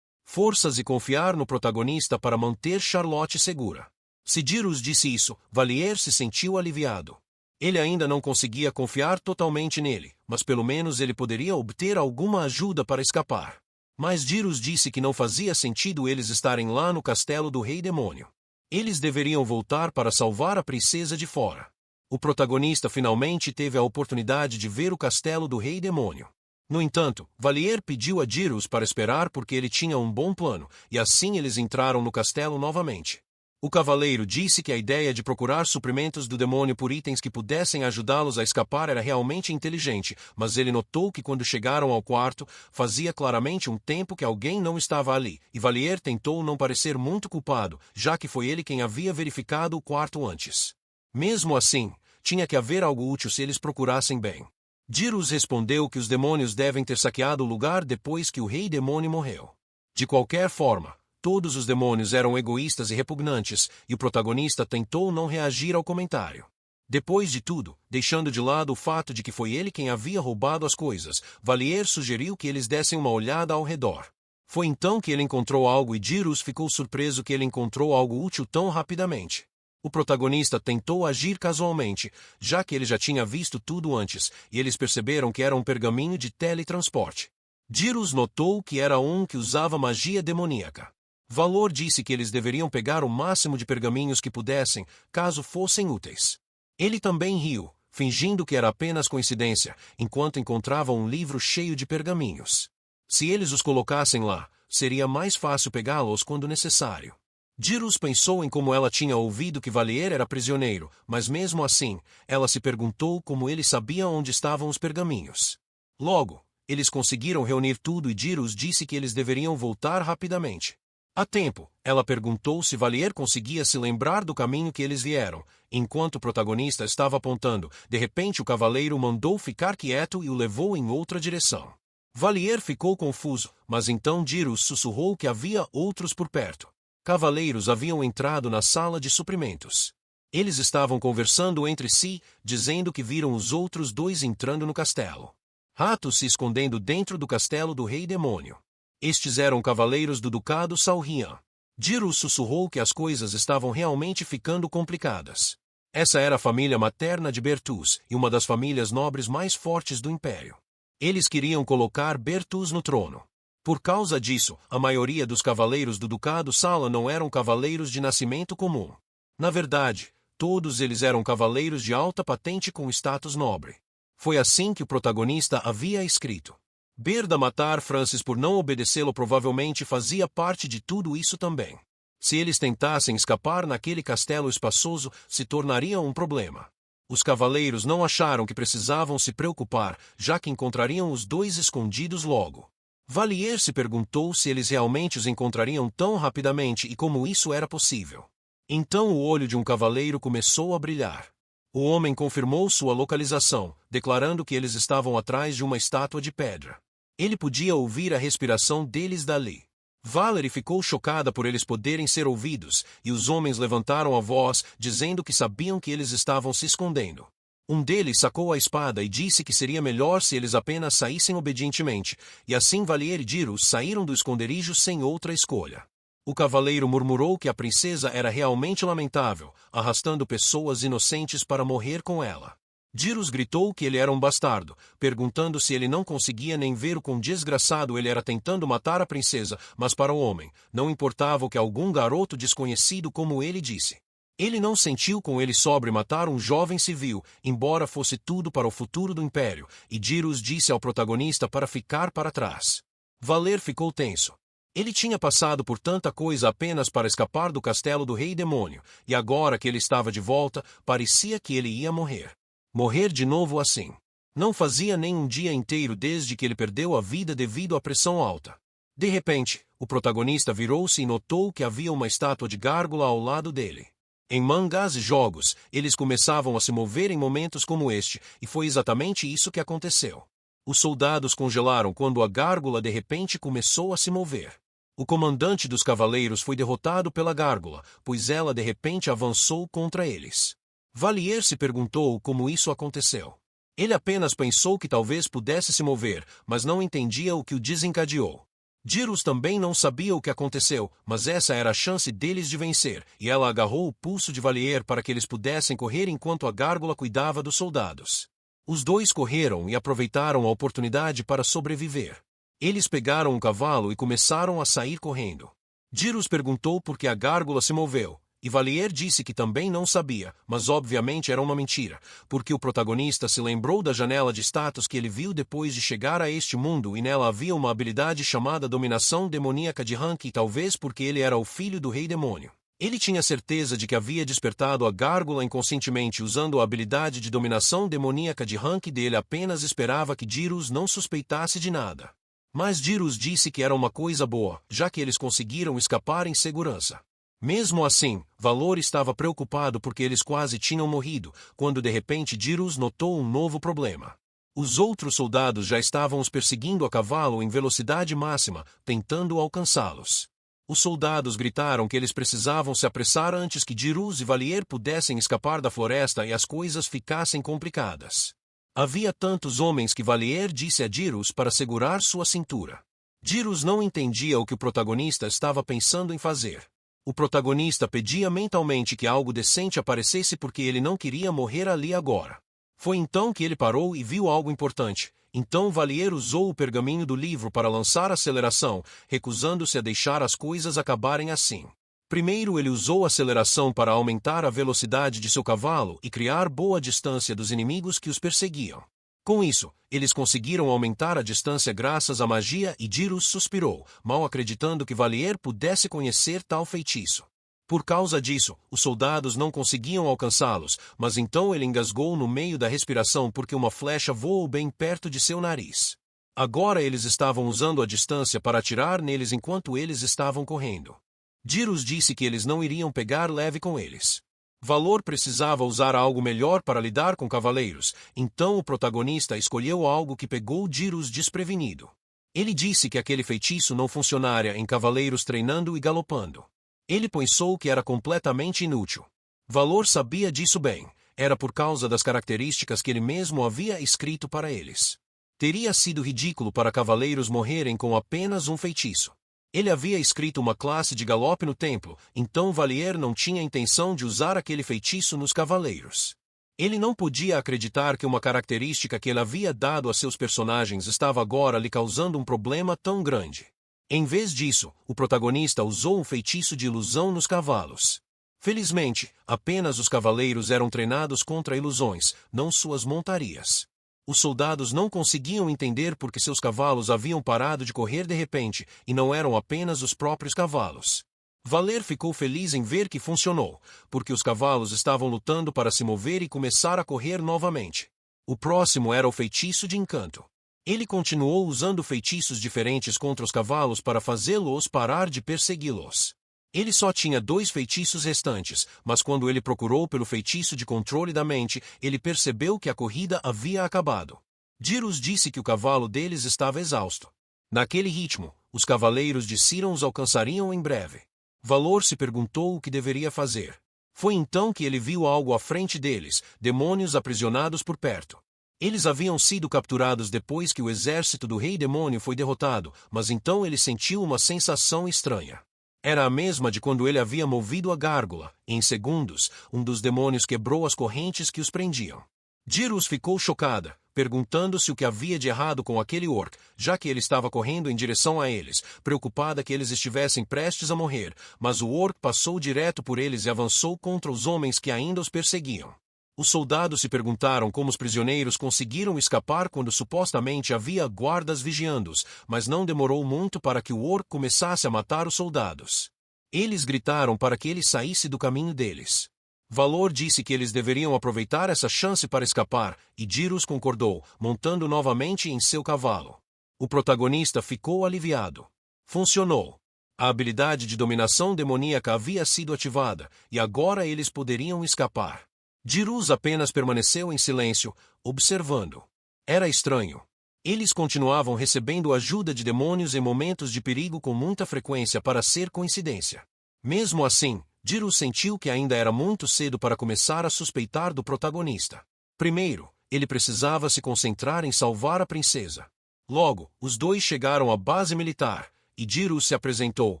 Forças e confiar no protagonista para manter Charlotte segura. Se Dirus disse isso, Valier se sentiu aliviado. Ele ainda não conseguia confiar totalmente nele, mas pelo menos ele poderia obter alguma ajuda para escapar. Mas Dirus disse que não fazia sentido eles estarem lá no castelo do Rei Demônio. Eles deveriam voltar para salvar a princesa de fora. O protagonista finalmente teve a oportunidade de ver o castelo do Rei Demônio. No entanto, Valier pediu a Dirus para esperar porque ele tinha um bom plano, e assim eles entraram no castelo novamente. O cavaleiro disse que a ideia de procurar suprimentos do demônio por itens que pudessem ajudá-los a escapar era realmente inteligente, mas ele notou que quando chegaram ao quarto, fazia claramente um tempo que alguém não estava ali, e Valier tentou não parecer muito culpado, já que foi ele quem havia verificado o quarto antes. Mesmo assim, tinha que haver algo útil se eles procurassem bem. Dirus respondeu que os demônios devem ter saqueado o lugar depois que o Rei Demônio morreu. De qualquer forma, todos os demônios eram egoístas e repugnantes, e o protagonista tentou não reagir ao comentário. Depois de tudo, deixando de lado o fato de que foi ele quem havia roubado as coisas, Valier sugeriu que eles dessem uma olhada ao redor. Foi então que ele encontrou algo e Dirus ficou surpreso que ele encontrou algo útil tão rapidamente. O protagonista tentou agir casualmente, já que ele já tinha visto tudo antes, e eles perceberam que era um pergaminho de teletransporte. Dirus notou que era um que usava magia demoníaca. Valor disse que eles deveriam pegar o máximo de pergaminhos que pudessem, caso fossem úteis. Ele também riu, fingindo que era apenas coincidência, enquanto encontravam um livro cheio de pergaminhos. Se eles os colocassem lá, seria mais fácil pegá-los quando necessário. Dirus pensou em como ela tinha ouvido que Valier era prisioneiro, mas mesmo assim, ela se perguntou como ele sabia onde estavam os pergaminhos. Logo, eles conseguiram reunir tudo e Dirus disse que eles deveriam voltar rapidamente. A tempo, ela perguntou se Valier conseguia se lembrar do caminho que eles vieram. Enquanto o protagonista estava apontando, de repente o cavaleiro mandou ficar quieto e o levou em outra direção. Valier ficou confuso, mas então Dirus sussurrou que havia outros por perto. Cavaleiros haviam entrado na sala de suprimentos. Eles estavam conversando entre si, dizendo que viram os outros dois entrando no castelo. Ratos se escondendo dentro do castelo do Rei Demônio. Estes eram cavaleiros do Ducado Salrian. Dirus sussurrou que as coisas estavam realmente ficando complicadas. Essa era a família materna de Bertus e uma das famílias nobres mais fortes do Império. Eles queriam colocar Bertus no trono. Por causa disso, a maioria dos cavaleiros do Ducado Sala não eram cavaleiros de nascimento comum. Na verdade, todos eles eram cavaleiros de alta patente com status nobre. Foi assim que o protagonista havia escrito. Berda matar Francis por não obedecê-lo provavelmente fazia parte de tudo isso também. Se eles tentassem escapar naquele castelo espaçoso, se tornaria um problema. Os cavaleiros não acharam que precisavam se preocupar, já que encontrariam os dois escondidos logo. Valier se perguntou se eles realmente os encontrariam tão rapidamente e como isso era possível. Então o olho de um cavaleiro começou a brilhar. O homem confirmou sua localização, declarando que eles estavam atrás de uma estátua de pedra. Ele podia ouvir a respiração deles dali. Valerie ficou chocada por eles poderem ser ouvidos, e os homens levantaram a voz, dizendo que sabiam que eles estavam se escondendo. Um deles sacou a espada e disse que seria melhor se eles apenas saíssem obedientemente, e assim Valier e Dirus saíram do esconderijo sem outra escolha. O cavaleiro murmurou que a princesa era realmente lamentável, arrastando pessoas inocentes para morrer com ela. Dirus gritou que ele era um bastardo, perguntando se ele não conseguia nem ver o quão desgraçado ele era tentando matar a princesa, mas para o homem, não importava o que algum garoto desconhecido como ele disse. Ele não sentiu com ele sobre matar um jovem civil, embora fosse tudo para o futuro do Império, e Dirus disse ao protagonista para ficar para trás. Valier ficou tenso. Ele tinha passado por tanta coisa apenas para escapar do castelo do Rei Demônio, e agora que ele estava de volta, parecia que ele ia morrer. Morrer de novo assim. Não fazia nem um dia inteiro desde que ele perdeu a vida devido à pressão alta. De repente, o protagonista virou-se e notou que havia uma estátua de gárgula ao lado dele. Em mangás e jogos, eles começavam a se mover em momentos como este, e foi exatamente isso que aconteceu. Os soldados congelaram quando a gárgula de repente começou a se mover. O comandante dos cavaleiros foi derrotado pela gárgula, pois ela de repente avançou contra eles. Valier se perguntou como isso aconteceu. Ele apenas pensou que talvez pudesse se mover, mas não entendia o que o desencadeou. Dyrus também não sabia o que aconteceu, mas essa era a chance deles de vencer, e ela agarrou o pulso de Valier para que eles pudessem correr enquanto a gárgula cuidava dos soldados. Os dois correram e aproveitaram a oportunidade para sobreviver. Eles pegaram um cavalo e começaram a sair correndo. Dyrus perguntou por que a gárgula se moveu, e Valier disse que também não sabia, mas obviamente era uma mentira, porque o protagonista se lembrou da janela de status que ele viu depois de chegar a este mundo e nela havia uma habilidade chamada Dominação Demoníaca de Rank e talvez porque ele era o filho do Rei Demônio. Ele tinha certeza de que havia despertado a gárgula inconscientemente usando a habilidade de Dominação Demoníaca de Rank dele apenas esperava que Dyrus não suspeitasse de nada. Mas Dyrus disse que era uma coisa boa, já que eles conseguiram escapar em segurança. Mesmo assim, Valor estava preocupado porque eles quase tinham morrido, quando de repente Dyrus notou um novo problema. Os outros soldados já estavam os perseguindo a cavalo em velocidade máxima, tentando alcançá-los. Os soldados gritaram que eles precisavam se apressar antes que Dyrus e Valier pudessem escapar da floresta e as coisas ficassem complicadas. Havia tantos homens que Valier disse a Dyrus para segurar sua cintura. Dyrus não entendia o que o protagonista estava pensando em fazer. O protagonista pedia mentalmente que algo decente aparecesse porque ele não queria morrer ali agora. Foi então que ele parou e viu algo importante. Então Valier usou o pergaminho do livro para lançar aceleração, recusando-se a deixar as coisas acabarem assim. Primeiro ele usou aceleração para aumentar a velocidade de seu cavalo e criar boa distância dos inimigos que os perseguiam. Com isso, eles conseguiram aumentar a distância graças à magia e Dyrus suspirou, mal acreditando que Valier pudesse conhecer tal feitiço. Por causa disso, os soldados não conseguiam alcançá-los, mas então ele engasgou no meio da respiração porque uma flecha voou bem perto de seu nariz. Agora eles estavam usando a distância para atirar neles enquanto eles estavam correndo. Dyrus disse que eles não iriam pegar leve com eles. Valor precisava usar algo melhor para lidar com cavaleiros, então o protagonista escolheu algo que pegou Dyrus desprevenido. Ele disse que aquele feitiço não funcionaria em cavaleiros treinando e galopando. Ele pensou que era completamente inútil. Valor sabia disso bem, era por causa das características que ele mesmo havia escrito para eles. Teria sido ridículo para cavaleiros morrerem com apenas um feitiço. Ele havia escrito uma classe de galope no templo, então Valier não tinha intenção de usar aquele feitiço nos cavaleiros. Ele não podia acreditar que uma característica que ele havia dado a seus personagens estava agora lhe causando um problema tão grande. Em vez disso, o protagonista usou um feitiço de ilusão nos cavalos. Felizmente, apenas os cavaleiros eram treinados contra ilusões, não suas montarias. Os soldados não conseguiam entender por que seus cavalos haviam parado de correr de repente, e não eram apenas os próprios cavalos. Valier ficou feliz em ver que funcionou, porque os cavalos estavam lutando para se mover e começar a correr novamente. O próximo era o feitiço de encanto. Ele continuou usando feitiços diferentes contra os cavalos para fazê-los parar de persegui-los. Ele só tinha 2 feitiços restantes, mas quando ele procurou pelo feitiço de controle da mente, ele percebeu que a corrida havia acabado. Dyrus disse que o cavalo deles estava exausto. Naquele ritmo, os cavaleiros de Siron os alcançariam em breve. Valor se perguntou o que deveria fazer. Foi então que ele viu algo à frente deles, demônios aprisionados por perto. Eles haviam sido capturados depois que o exército do Rei Demônio foi derrotado, mas então ele sentiu uma sensação estranha. Era a mesma de quando ele havia movido a gárgula, e em segundos, um dos demônios quebrou as correntes que os prendiam. Dyrus ficou chocada, perguntando-se o que havia de errado com aquele orc, já que ele estava correndo em direção a eles, preocupada que eles estivessem prestes a morrer, mas o orc passou direto por eles e avançou contra os homens que ainda os perseguiam. Os soldados se perguntaram como os prisioneiros conseguiram escapar quando supostamente havia guardas vigiando-os, mas não demorou muito para que o orc começasse a matar os soldados. Eles gritaram para que ele saísse do caminho deles. Valor disse que eles deveriam aproveitar essa chance para escapar, e Dyrus concordou, montando novamente em seu cavalo. O protagonista ficou aliviado. Funcionou. A habilidade de dominação demoníaca havia sido ativada, e agora eles poderiam escapar. Dyrus apenas permaneceu em silêncio, observando. Era estranho. Eles continuavam recebendo ajuda de demônios em momentos de perigo com muita frequência para ser coincidência. Mesmo assim, Dyrus sentiu que ainda era muito cedo para começar a suspeitar do protagonista. Primeiro, Ele precisava se concentrar em salvar a princesa. Logo, os dois chegaram à base militar, e Dyrus se apresentou,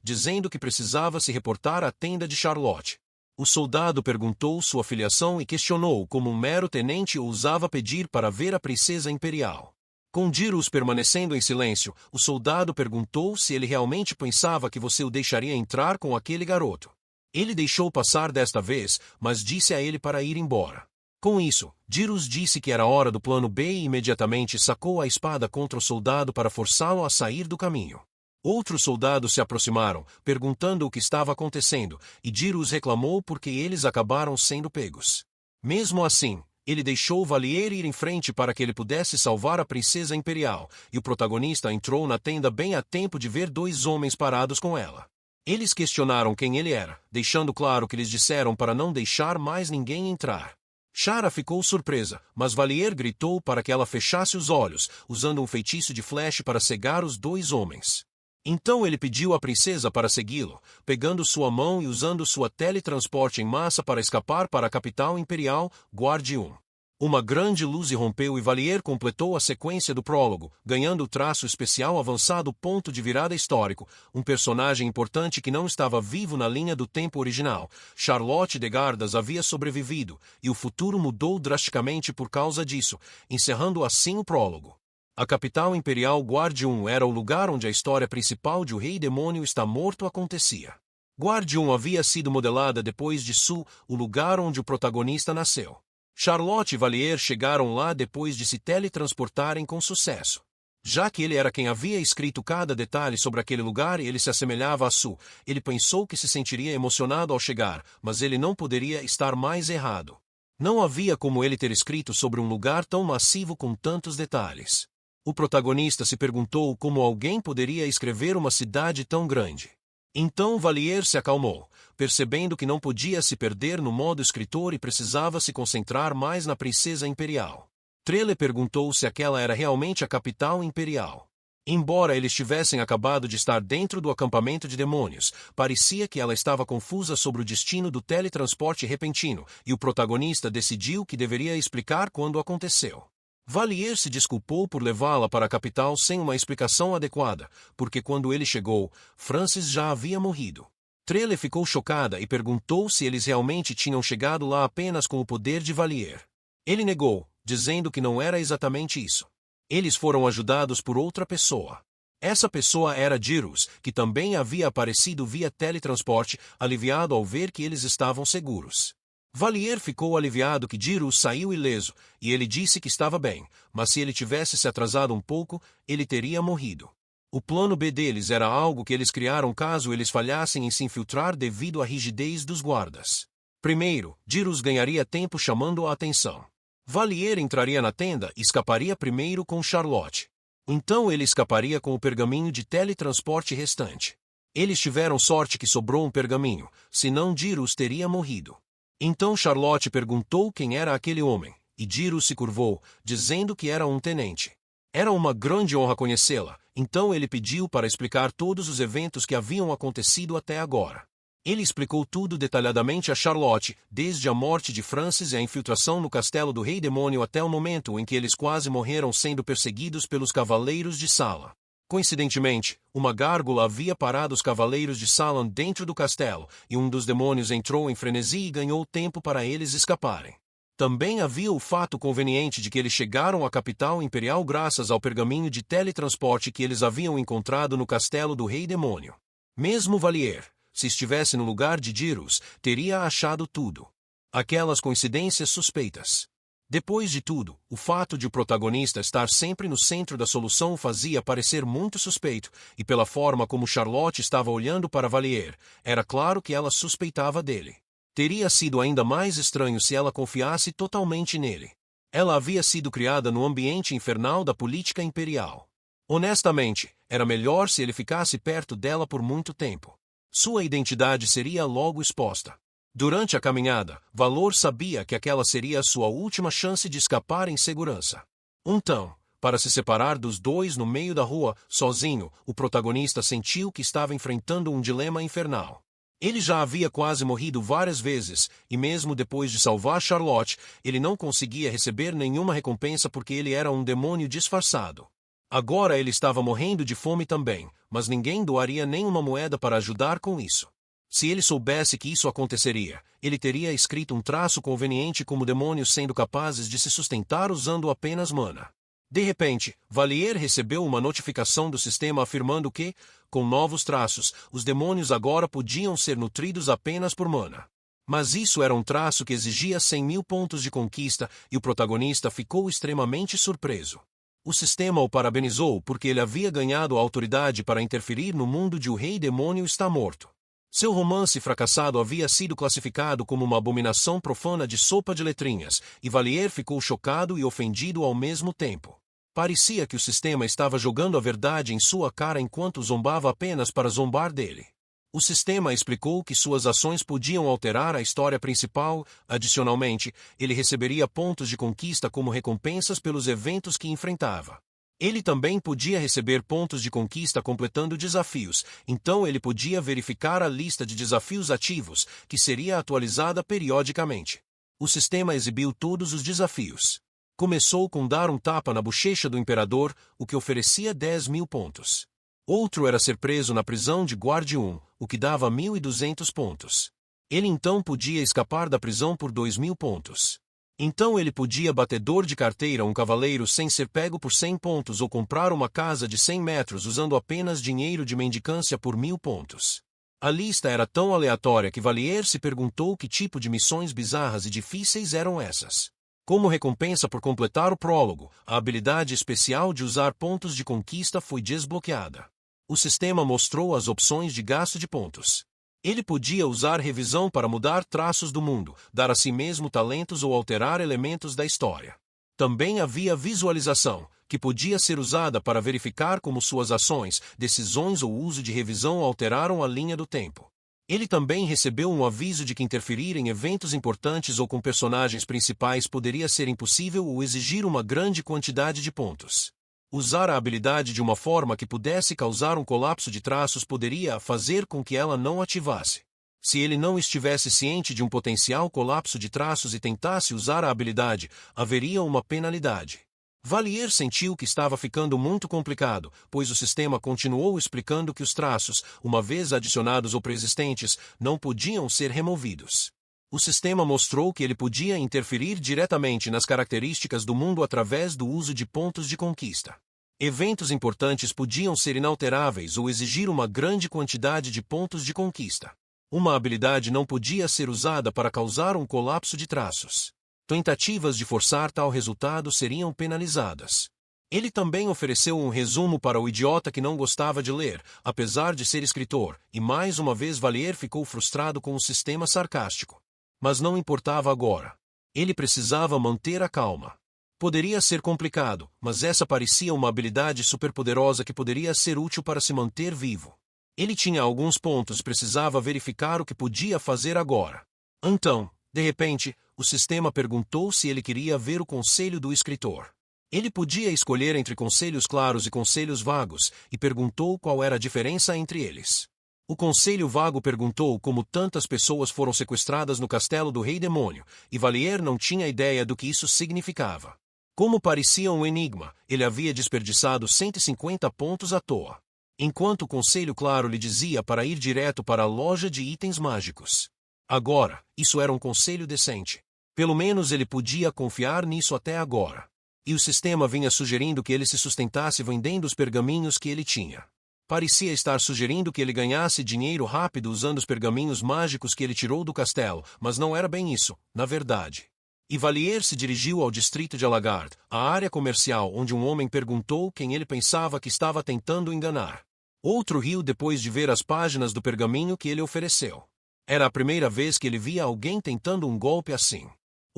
dizendo que precisava se reportar à tenda de Charlotte. O soldado perguntou sua filiação e questionou como um mero tenente ousava pedir para ver a princesa imperial. Com Dyrus permanecendo em silêncio, o soldado perguntou se ele realmente pensava que você o deixaria entrar com aquele garoto. Ele deixou passar desta vez, mas disse a ele para ir embora. Com isso, Dyrus disse que era hora do plano B e imediatamente sacou a espada contra o soldado para forçá-lo a sair do caminho. Outros soldados se aproximaram, perguntando o que estava acontecendo, e Dyrus reclamou porque eles acabaram sendo pegos. Mesmo assim, ele deixou Valier ir em frente para que ele pudesse salvar a princesa imperial, e o protagonista entrou na tenda bem a tempo de ver dois homens parados com ela. Eles questionaram quem ele era, deixando claro que eles disseram para não deixar mais ninguém entrar. Shara ficou surpresa, mas Valier gritou para que ela fechasse os olhos, usando um feitiço de flash para cegar os dois homens. Então ele pediu à princesa para segui-lo, pegando sua mão e usando sua teletransporte em massa para escapar para a capital imperial, Guarde 1. Uma grande luz irrompeu e Valier completou a sequência do prólogo, ganhando o traço especial avançado ponto de virada histórico, um personagem importante que não estava vivo na linha do tempo original. Charlotte de Gardas havia sobrevivido, e o futuro mudou drasticamente por causa disso, encerrando assim o prólogo. A capital imperial Guarde 1 era o lugar onde a história principal de O Rei Demônio Está Morto acontecia. Guarde 1 havia sido modelada depois de Su, o lugar onde o protagonista nasceu. Charlotte e Valier chegaram lá depois de se teletransportarem com sucesso. Já que ele era quem havia escrito cada detalhe sobre aquele lugar e ele se assemelhava a Su, ele pensou que se sentiria emocionado ao chegar, mas ele não poderia estar mais errado. Não havia como ele ter escrito sobre um lugar tão massivo com tantos detalhes. O protagonista se perguntou como alguém poderia escrever uma cidade tão grande. Então Valier se acalmou, percebendo que não podia se perder no modo escritor e precisava se concentrar mais na princesa imperial. Trelle perguntou se aquela era realmente a capital imperial. Embora eles tivessem acabado de estar dentro do acampamento de demônios, parecia que ela estava confusa sobre o destino do teletransporte repentino, e o protagonista decidiu que deveria explicar quando aconteceu. Valier se desculpou por levá-la para a capital sem uma explicação adequada, porque quando ele chegou, Francis já havia morrido. Trelle ficou chocada e perguntou se eles realmente tinham chegado lá apenas com o poder de Valier. Ele negou, dizendo que não era exatamente isso. Eles foram ajudados por outra pessoa. Essa pessoa era Dyrus, que também havia aparecido via teletransporte, aliviado ao ver que eles estavam seguros. Valier ficou aliviado que Dyrus saiu ileso, e ele disse que estava bem, mas se ele tivesse se atrasado um pouco, ele teria morrido. O plano B deles era algo que eles criaram caso eles falhassem em se infiltrar devido à rigidez dos guardas. Primeiro, Dyrus ganharia tempo chamando a atenção. Valier entraria na tenda e escaparia primeiro com Charlotte. Então ele escaparia com o pergaminho de teletransporte restante. Eles tiveram sorte que sobrou um pergaminho, senão Dyrus teria morrido. Então Charlotte perguntou quem era aquele homem, e Dyrus se curvou, dizendo que era um tenente. Era uma grande honra conhecê-la, então ele pediu para explicar todos os eventos que haviam acontecido até agora. Ele explicou tudo detalhadamente a Charlotte, desde a morte de Francis e a infiltração no castelo do Rei Demônio até o momento em que eles quase morreram sendo perseguidos pelos Cavaleiros de Sala. Coincidentemente, uma gárgula havia parado os Cavaleiros de Salan dentro do castelo, e um dos demônios entrou em frenesi e ganhou tempo para eles escaparem. Também havia o fato conveniente de que eles chegaram à capital imperial graças ao pergaminho de teletransporte que eles haviam encontrado no castelo do Rei Demônio. Mesmo Valier, se estivesse no lugar de Dyrus, teria achado tudo. Aquelas coincidências suspeitas. Depois de tudo, o fato de o protagonista estar sempre no centro da solução o fazia parecer muito suspeito, e pela forma como Charlotte estava olhando para Valier, era claro que ela suspeitava dele. Teria sido ainda mais estranho se ela confiasse totalmente nele. Ela havia sido criada no ambiente infernal da política imperial. Honestamente, era melhor se ele ficasse perto dela por muito tempo. Sua identidade seria logo exposta. Durante a caminhada, Valor sabia que aquela seria a sua última chance de escapar em segurança. Então, para se separar dos dois no meio da rua, sozinho, o protagonista sentiu que estava enfrentando um dilema infernal. Ele já havia quase morrido várias vezes, e mesmo depois de salvar Charlotte, ele não conseguia receber nenhuma recompensa porque ele era um demônio disfarçado. Agora ele estava morrendo de fome também, mas ninguém doaria nenhuma moeda para ajudar com isso. Se ele soubesse que isso aconteceria, ele teria escrito um traço conveniente como demônios sendo capazes de se sustentar usando apenas mana. De repente, Valier recebeu uma notificação do sistema afirmando que, com novos traços, os demônios agora podiam ser nutridos apenas por mana. Mas isso era um traço que exigia 100.000 pontos de conquista e o protagonista ficou extremamente surpreso. O sistema o parabenizou porque ele havia ganhado a autoridade para interferir no mundo de O Rei Demônio Está Morto. Seu romance fracassado havia sido classificado como uma abominação profana de sopa de letrinhas, e Valier ficou chocado e ofendido ao mesmo tempo. Parecia que o sistema estava jogando a verdade em sua cara enquanto zombava apenas para zombar dele. O sistema explicou que suas ações podiam alterar a história principal. Adicionalmente, ele receberia pontos de conquista como recompensas pelos eventos que enfrentava. Ele também podia receber pontos de conquista completando desafios, então ele podia verificar a lista de desafios ativos, que seria atualizada periodicamente. O sistema exibiu todos os desafios. Começou com dar um tapa na bochecha do imperador, o que oferecia 10.000 pontos. Outro era ser preso na prisão de Guardium, o que dava 1.200 pontos. Ele então podia escapar da prisão por 2.000 pontos. Então ele podia batedor de carteira um cavaleiro sem ser pego por 100 pontos ou comprar uma casa de 100 metros usando apenas dinheiro de mendicância por 1.000 pontos. A lista era tão aleatória que Valier se perguntou que tipo de missões bizarras e difíceis eram essas. Como recompensa por completar o prólogo, a habilidade especial de usar pontos de conquista foi desbloqueada. O sistema mostrou as opções de gasto de pontos. Ele podia usar revisão para mudar traços do mundo, dar a si mesmo talentos ou alterar elementos da história. Também havia visualização, que podia ser usada para verificar como suas ações, decisões ou uso de revisão alteraram a linha do tempo. Ele também recebeu um aviso de que interferir em eventos importantes ou com personagens principais poderia ser impossível ou exigir uma grande quantidade de pontos. Usar a habilidade de uma forma que pudesse causar um colapso de traços poderia fazer com que ela não ativasse. Se ele não estivesse ciente de um potencial colapso de traços e tentasse usar a habilidade, haveria uma penalidade. Valier sentiu que estava ficando muito complicado, pois o sistema continuou explicando que os traços, uma vez adicionados ou preexistentes, não podiam ser removidos. O sistema mostrou que ele podia interferir diretamente nas características do mundo através do uso de pontos de conquista. Eventos importantes podiam ser inalteráveis ou exigir uma grande quantidade de pontos de conquista. Uma habilidade não podia ser usada para causar um colapso de traços. Tentativas de forçar tal resultado seriam penalizadas. Ele também ofereceu um resumo para o idiota que não gostava de ler, apesar de ser escritor, e mais uma vez Valier ficou frustrado com o sistema sarcástico. Mas não importava agora. Ele precisava manter a calma. Poderia ser complicado, mas essa parecia uma habilidade superpoderosa que poderia ser útil para se manter vivo. Ele tinha alguns pontos e precisava verificar o que podia fazer agora. Então, de repente, o sistema perguntou se ele queria ver o conselho do escritor. Ele podia escolher entre conselhos claros e conselhos vagos, e perguntou qual era a diferença entre eles. O conselho vago perguntou como tantas pessoas foram sequestradas no castelo do Rei Demônio, e Valier não tinha ideia do que isso significava. Como parecia um enigma, ele havia desperdiçado 150 pontos à toa. Enquanto o conselho claro lhe dizia para ir direto para a loja de itens mágicos. Agora, isso era um conselho decente. Pelo menos ele podia confiar nisso até agora. E o sistema vinha sugerindo que ele se sustentasse vendendo os pergaminhos que ele tinha. Parecia estar sugerindo que ele ganhasse dinheiro rápido usando os pergaminhos mágicos que ele tirou do castelo, mas não era bem isso, na verdade. E Valier se dirigiu ao distrito de Alagard, a área comercial onde um homem perguntou quem ele pensava que estava tentando enganar. Outro riu depois de ver as páginas do pergaminho que ele ofereceu. Era a primeira vez que ele via alguém tentando um golpe assim.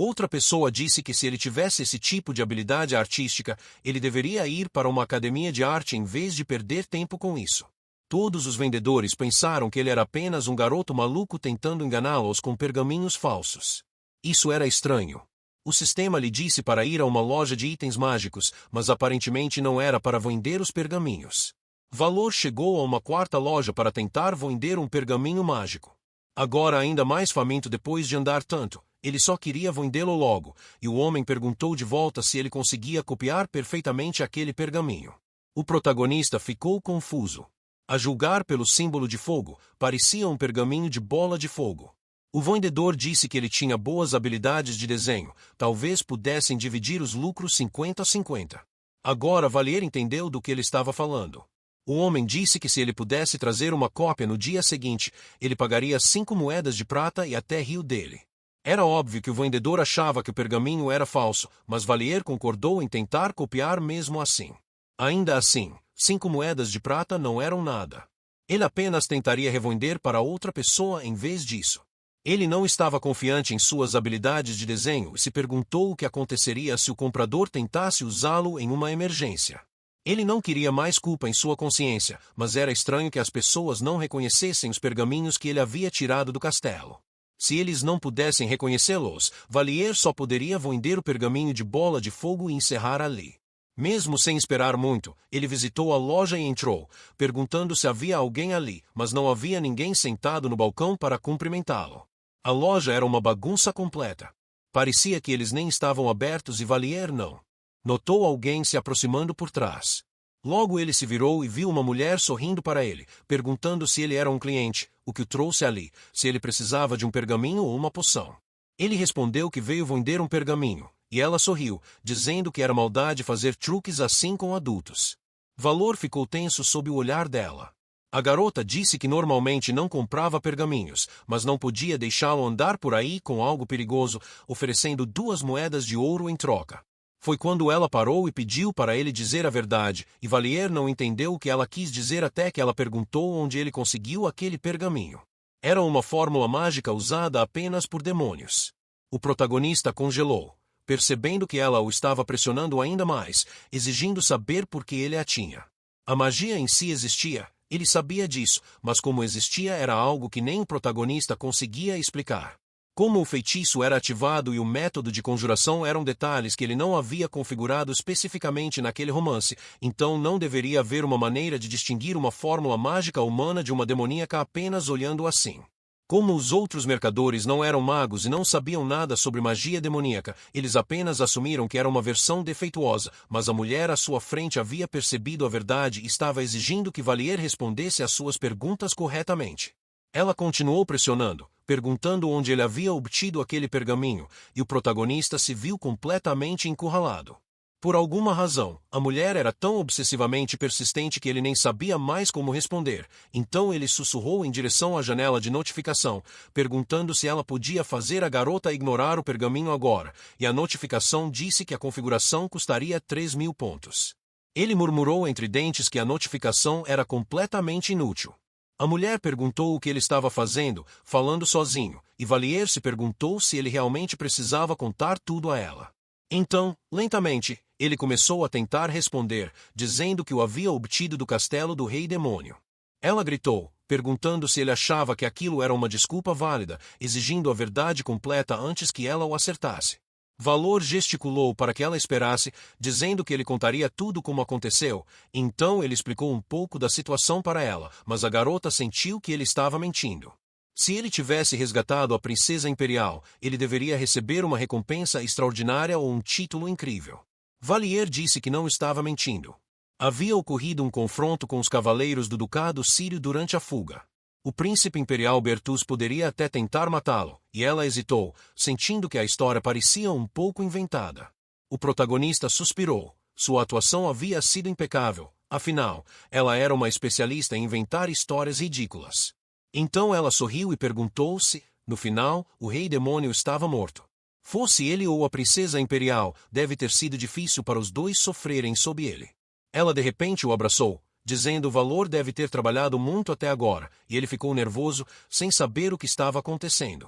Outra pessoa disse que se ele tivesse esse tipo de habilidade artística, ele deveria ir para uma academia de arte em vez de perder tempo com isso. Todos os vendedores pensaram que ele era apenas um garoto maluco tentando enganá-los com pergaminhos falsos. Isso era estranho. O sistema lhe disse para ir a uma loja de itens mágicos, mas aparentemente não era para vender os pergaminhos. Valor chegou a uma quarta loja para tentar vender um pergaminho mágico. Agora ainda mais faminto depois de andar tanto, ele só queria vendê-lo logo, e o homem perguntou de volta se ele conseguia copiar perfeitamente aquele pergaminho. O protagonista ficou confuso. A julgar pelo símbolo de fogo, parecia um pergaminho de bola de fogo. O vendedor disse que ele tinha boas habilidades de desenho, talvez pudessem dividir os lucros 50-50. Agora Valier entendeu do que ele estava falando. O homem disse que se ele pudesse trazer uma cópia no dia seguinte, ele pagaria 5 moedas de prata e até riu dele. Era óbvio que o vendedor achava que o pergaminho era falso, mas Valier concordou em tentar copiar mesmo assim. Ainda assim, 5 moedas de prata não eram nada. Ele apenas tentaria revender para outra pessoa em vez disso. Ele não estava confiante em suas habilidades de desenho e se perguntou o que aconteceria se o comprador tentasse usá-lo em uma emergência. Ele não queria mais culpa em sua consciência, mas era estranho que as pessoas não reconhecessem os pergaminhos que ele havia tirado do castelo. Se eles não pudessem reconhecê-los, Valier só poderia vender o pergaminho de bola de fogo e encerrar ali. Mesmo sem esperar muito, ele visitou a loja e entrou, perguntando se havia alguém ali, mas não havia ninguém sentado no balcão para cumprimentá-lo. A loja era uma bagunça completa. Parecia que eles nem estavam abertos e Valier não. Notou alguém se aproximando por trás. Logo ele se virou e viu uma mulher sorrindo para ele, perguntando se ele era um cliente, o que o trouxe ali, se ele precisava de um pergaminho ou uma poção. Ele respondeu que veio vender um pergaminho, e ela sorriu, dizendo que era maldade fazer truques assim com adultos. Valor ficou tenso sob o olhar dela. A garota disse que normalmente não comprava pergaminhos, mas não podia deixá-lo andar por aí com algo perigoso, oferecendo 2 moedas de ouro em troca. Foi quando ela parou e pediu para ele dizer a verdade, e Valier não entendeu o que ela quis dizer até que ela perguntou onde ele conseguiu aquele pergaminho. Era uma fórmula mágica usada apenas por demônios. O protagonista congelou, percebendo que ela o estava pressionando ainda mais, exigindo saber por que ele a tinha. A magia em si existia, ele sabia disso, mas como existia era algo que nem o protagonista conseguia explicar. Como o feitiço era ativado e o método de conjuração eram detalhes que ele não havia configurado especificamente naquele romance, então não deveria haver uma maneira de distinguir uma fórmula mágica humana de uma demoníaca apenas olhando assim. Como os outros mercadores não eram magos e não sabiam nada sobre magia demoníaca, eles apenas assumiram que era uma versão defeituosa, mas a mulher à sua frente havia percebido a verdade e estava exigindo que Valier respondesse às suas perguntas corretamente. Ela continuou pressionando, perguntando onde ele havia obtido aquele pergaminho, e o protagonista se viu completamente encurralado. Por alguma razão, a mulher era tão obsessivamente persistente que ele nem sabia mais como responder, então ele sussurrou em direção à janela de notificação, perguntando se ela podia fazer a garota ignorar o pergaminho agora, e a notificação disse que a configuração custaria 3.000 pontos. Ele murmurou entre dentes que a notificação era completamente inútil. A mulher perguntou o que ele estava fazendo, falando sozinho, e Valier se perguntou se ele realmente precisava contar tudo a ela. Então, lentamente, ele começou a tentar responder, dizendo que o havia obtido do castelo do rei demônio. Ela gritou, perguntando se ele achava que aquilo era uma desculpa válida, exigindo a verdade completa antes que ela o acertasse. Valor gesticulou para que ela esperasse, dizendo que ele contaria tudo como aconteceu, então ele explicou um pouco da situação para ela, mas a garota sentiu que ele estava mentindo. Se ele tivesse resgatado a princesa imperial, ele deveria receber uma recompensa extraordinária ou um título incrível. Valier disse que não estava mentindo. Havia ocorrido um confronto com os cavaleiros do Ducado Sírio durante a fuga. O príncipe imperial Bertus poderia até tentar matá-lo, e ela hesitou, sentindo que a história parecia um pouco inventada. O protagonista suspirou. Sua atuação havia sido impecável, afinal, ela era uma especialista em inventar histórias ridículas. Então ela sorriu e perguntou se, no final, o rei demônio estava morto. Fosse ele ou a princesa imperial, deve ter sido difícil para os dois sofrerem sob ele. Ela de repente o abraçou, dizendo o Valor deve ter trabalhado muito até agora, e ele ficou nervoso, sem saber o que estava acontecendo.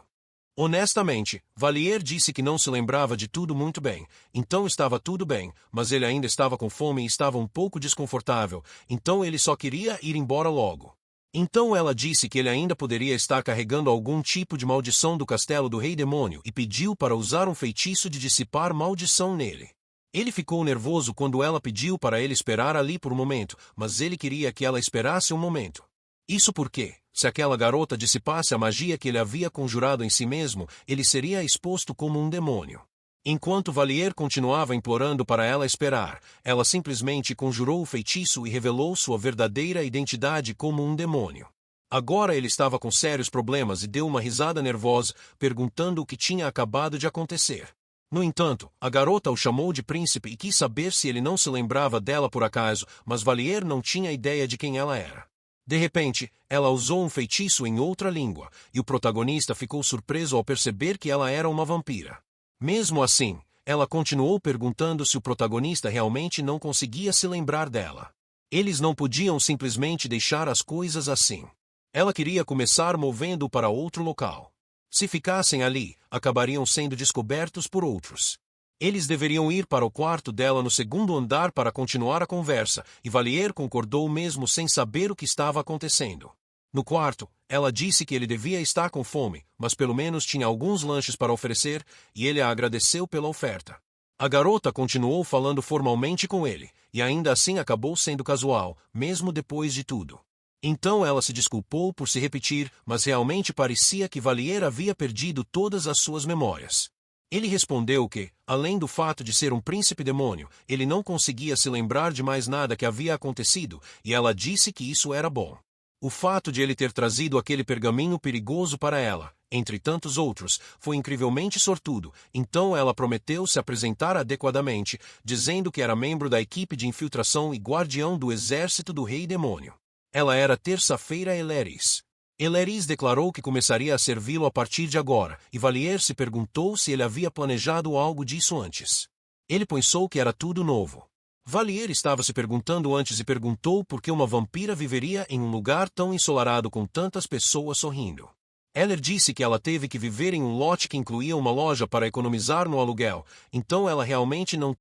Honestamente, Valier disse que não se lembrava de tudo muito bem, então estava tudo bem, mas ele ainda estava com fome e estava um pouco desconfortável, então ele só queria ir embora logo. Então ela disse que ele ainda poderia estar carregando algum tipo de maldição do castelo do rei demônio e pediu para usar um feitiço de dissipar maldição nele. Ele ficou nervoso quando ela pediu para ele esperar ali por um momento, mas ele queria que ela esperasse um momento. Isso porque, Se aquela garota dissipasse a magia que ele havia conjurado em si mesmo, ele seria exposto como um demônio. Enquanto Valier continuava implorando para ela esperar, ela simplesmente conjurou o feitiço e revelou sua verdadeira identidade como um demônio. Agora ele estava com sérios problemas e deu uma risada nervosa, perguntando o que tinha acabado de acontecer. No entanto, a garota o chamou de príncipe e quis saber se ele não se lembrava dela por acaso, mas Valier não tinha ideia de quem ela era. De repente, ela usou um feitiço em outra língua, e o protagonista ficou surpreso ao perceber que ela era uma vampira. Mesmo assim, ela continuou perguntando se o protagonista realmente não conseguia se lembrar dela. Eles não podiam simplesmente deixar as coisas assim. Ela queria começar movendo-o para outro local. Se ficassem ali, acabariam sendo descobertos por outros. Eles deveriam ir para o quarto dela no segundo andar para continuar a conversa, e Valier concordou mesmo sem saber o que estava acontecendo. No quarto, ela disse que ele devia estar com fome, mas pelo menos tinha alguns lanches para oferecer, e ele a agradeceu pela oferta. A garota continuou falando formalmente com ele, e ainda assim acabou sendo casual, mesmo depois de tudo. Então ela se desculpou por se repetir, mas realmente parecia que Valier havia perdido todas as suas memórias. Ele respondeu que, além do fato de ser um príncipe demônio, ele não conseguia se lembrar de mais nada que havia acontecido, e ela disse que isso era bom. O fato de ele ter trazido aquele pergaminho perigoso para ela, entre tantos outros, foi incrivelmente sortudo, então ela prometeu se apresentar adequadamente, dizendo que era membro da equipe de infiltração e guardião do exército do rei demônio. Ela era terça-feira Eleris. Eleris declarou que começaria a servi-lo a partir de agora, e Valier se perguntou se ele havia planejado algo disso antes. Ele pensou que era tudo novo. Valier estava se perguntando antes e perguntou por que uma vampira viveria em um lugar tão ensolarado com tantas pessoas sorrindo. Eller disse que ela teve que viver em um lote que incluía uma loja para economizar no aluguel, então ela realmente não